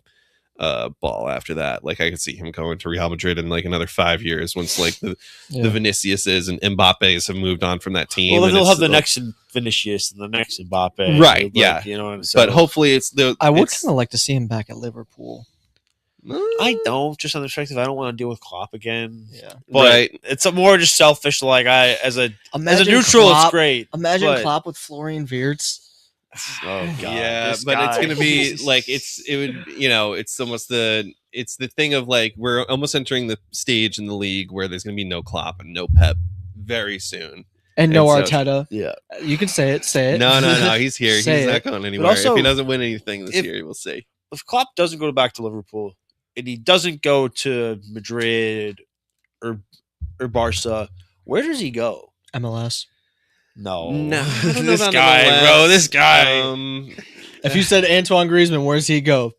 ball after that. Like, I could see him going to Real Madrid in like another 5 years once like the Viniciuses and Mbappe's have moved on from that team. Well, and they'll have the next Vinicius and the next Mbappe, right? Like, yeah, you know what I'm saying. But hopefully, I would kind of like to see him back at Liverpool. I don't, just on the perspective, I don't want to deal with Klopp again. Yeah, but right. It's a more just selfish. Like as a Imagine neutral, Klopp, it's great. Imagine Klopp with Florian Wirtz. Oh god, yeah, but it's gonna be like it's almost it's the thing of like we're almost entering the stage in the league where there's gonna be no Klopp and no Pep very soon. And no so, Arteta. Yeah. You can say it. Say it. No. He's here. He's not going anywhere. Also, if he doesn't win anything this year, we'll see. If Klopp doesn't go back to Liverpool and he doesn't go to Madrid or Barca, where does he go? MLS. No. This guy, MLS, bro. This guy. If you said Antoine Griezmann, where's he go?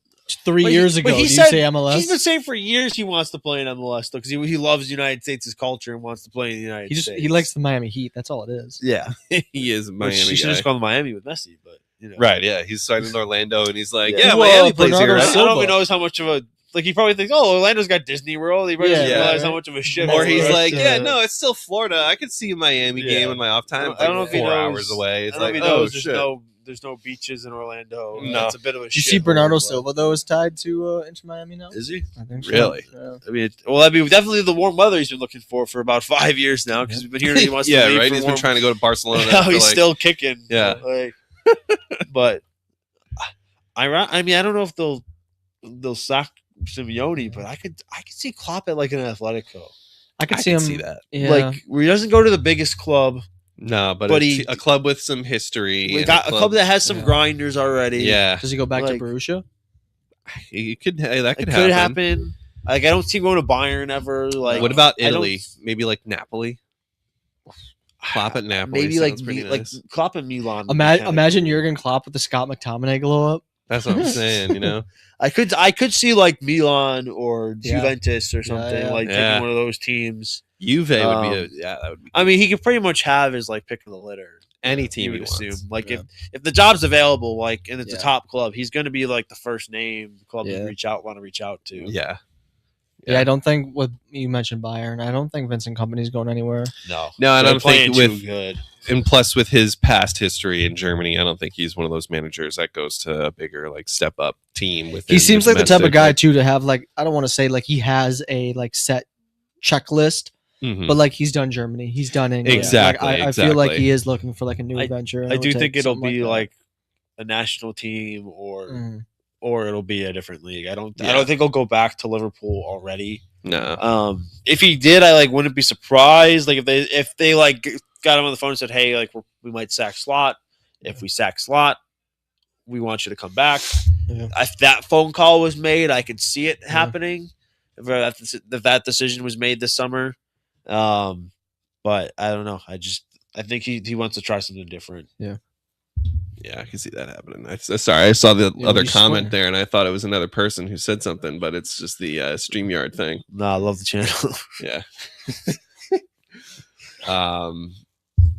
3 years ago, you say MLS? He's been saying for years he wants to play in MLS though, because he loves the United States' culture and wants to play in the United States. He likes the Miami Heat. That's all it is. Yeah, he is a Miami. He should guy. just gone to Miami with Messi, but you know. Right? Yeah, he's signed in Orlando, and he's like, Yeah. Miami plays here. Bernardo I Right? don't even know how much of a he probably thinks, oh, Orlando's got Disney World. He probably doesn't realize how much of a shit. Or he's it like, is. no, it's still Florida. I could see a Miami game in my off time. I don't know if he 4 knows, hours away. It's like, shit. There's no beaches in Orlando. No. It's a bit of a. Did you see Bernardo Silva though is tied to Inter Miami now? Is he? I think so. Really? Yeah. I mean, that'd be definitely the warm weather he's been looking for about 5 years now because we've been hearing he wants to leave. Right. For He's been trying to go to Barcelona. Now he's still kicking. Yeah. But I mean, I don't know if they'll sack Simeone, but I could see Klopp at like an Atletico. I could see him see that. Yeah. Like where he doesn't go to the biggest club. No, but a club with some history. We got a club that has some grinders already. Yeah. Does he go back to Borussia? He could. That could happen. Like I don't see him going to Bayern ever. Like what about Italy? Maybe like Napoli. Klopp at Napoli. Maybe like nice. Klopp and Milan. Imagine Jurgen Klopp with the Scott McTominay glow up. That's what I'm saying. You know, I could see like Milan or Juventus or something taking one of those teams. Juve would be that would be. I mean, he could pretty much have his like pick of the litter. Any team you he would wants. assume. Like if the job's available, like and it's a top club, he's going to be like the first name the club want to reach out to. Yeah. Yeah, I don't think what you mentioned Bayern. I don't think Vincent Kompany's going anywhere. No, I don't think too good. And plus, with his past history in Germany, I don't think he's one of those managers that goes to a bigger like step up team. He seems like the type of guy too to have like I don't want to say like he has a like set checklist, but like he's done Germany, he's done England. Exactly. Like, I feel like he is looking for like a new adventure. I do think it'll be like a national team or it'll be a different league. I don't think he'll go back to Liverpool already. No. If he did, I like wouldn't be surprised. Like if they like got him on the phone and said, "Hey, like we might sack Slot. If we sack Slot, we want you to come back." Yeah. If that phone call was made, I could see it happening. If that decision was made this summer, but I don't know. I think he wants to try something different. Yeah. Yeah, I can see that happening. I saw the other comment swear. there, and I thought it was another person who said something, but it's just the StreamYard thing. No, I love the channel. Yeah.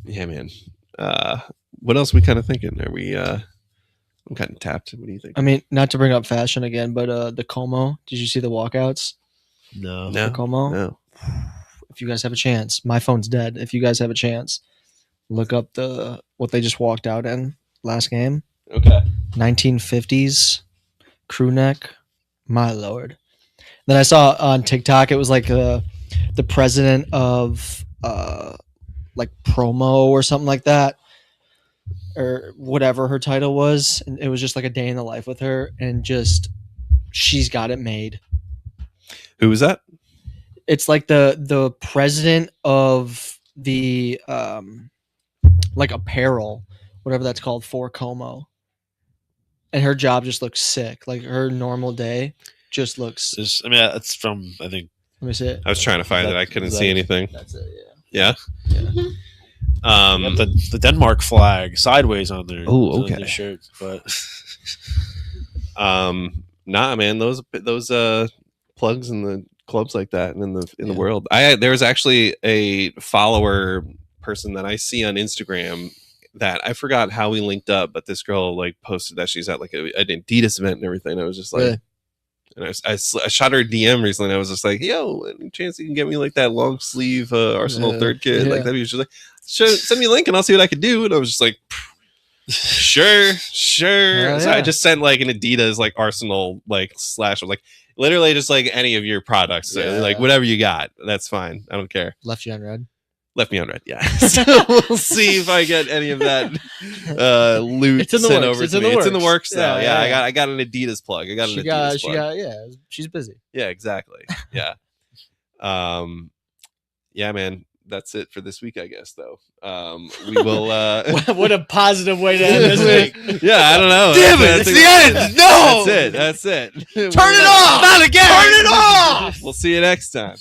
Yeah, man. What else are we kind of thinking? Are we? I'm kind of tapped. What do you think? I mean, not to bring up fashion again, but the Como. Did you see the walkouts? No. The Como. No. If you guys have a chance, my phone's dead. If you guys have a chance, look up what they just walked out in last game. Okay. 1950s crew neck. My lord. Then I saw on TikTok it was like the president of like promo or something like that. or whatever her title was, and it was just like a day in the life with her, and just she's got it made. Who was that? It's like the president of the like apparel, whatever that's called, for Como. And her job just looks sick. Like her normal day just looks. I mean, it's from, I think. Let me see it. I was trying to find it. I couldn't see anything. That's it. Yeah. The Denmark flag sideways on there. Oh, on okay. the shirt, but nah, man. Those plugs in the clubs like that and in the world. There's actually a follower person that I see on Instagram that I forgot how we linked up, but this girl like posted that she's at like an Adidas event and everything. I was just like, Really? and I shot her a DM recently. I was just like, yo, any chance you can get me like that long sleeve Arsenal third kit? Like that. She was like, send me a link and I'll see what I can do. And I was just like, sure. So I just sent like an Adidas like Arsenal like slash like literally just like any of your products, like whatever you got. That's fine. I don't care. Left you on red. Left me on red, yeah. So we'll see if I get any of that loot sent over to me. It's in the works, though. Yeah, I got an Adidas plug. I got an Adidas plug. She's busy. Yeah, exactly. Yeah. Yeah, man. That's it for this week, I guess, though. We will... What a positive way to end this week. Yeah, I don't know. Damn it, it's the end! No! That's it. Turn it off! Not again! Turn it off! We'll see you next time.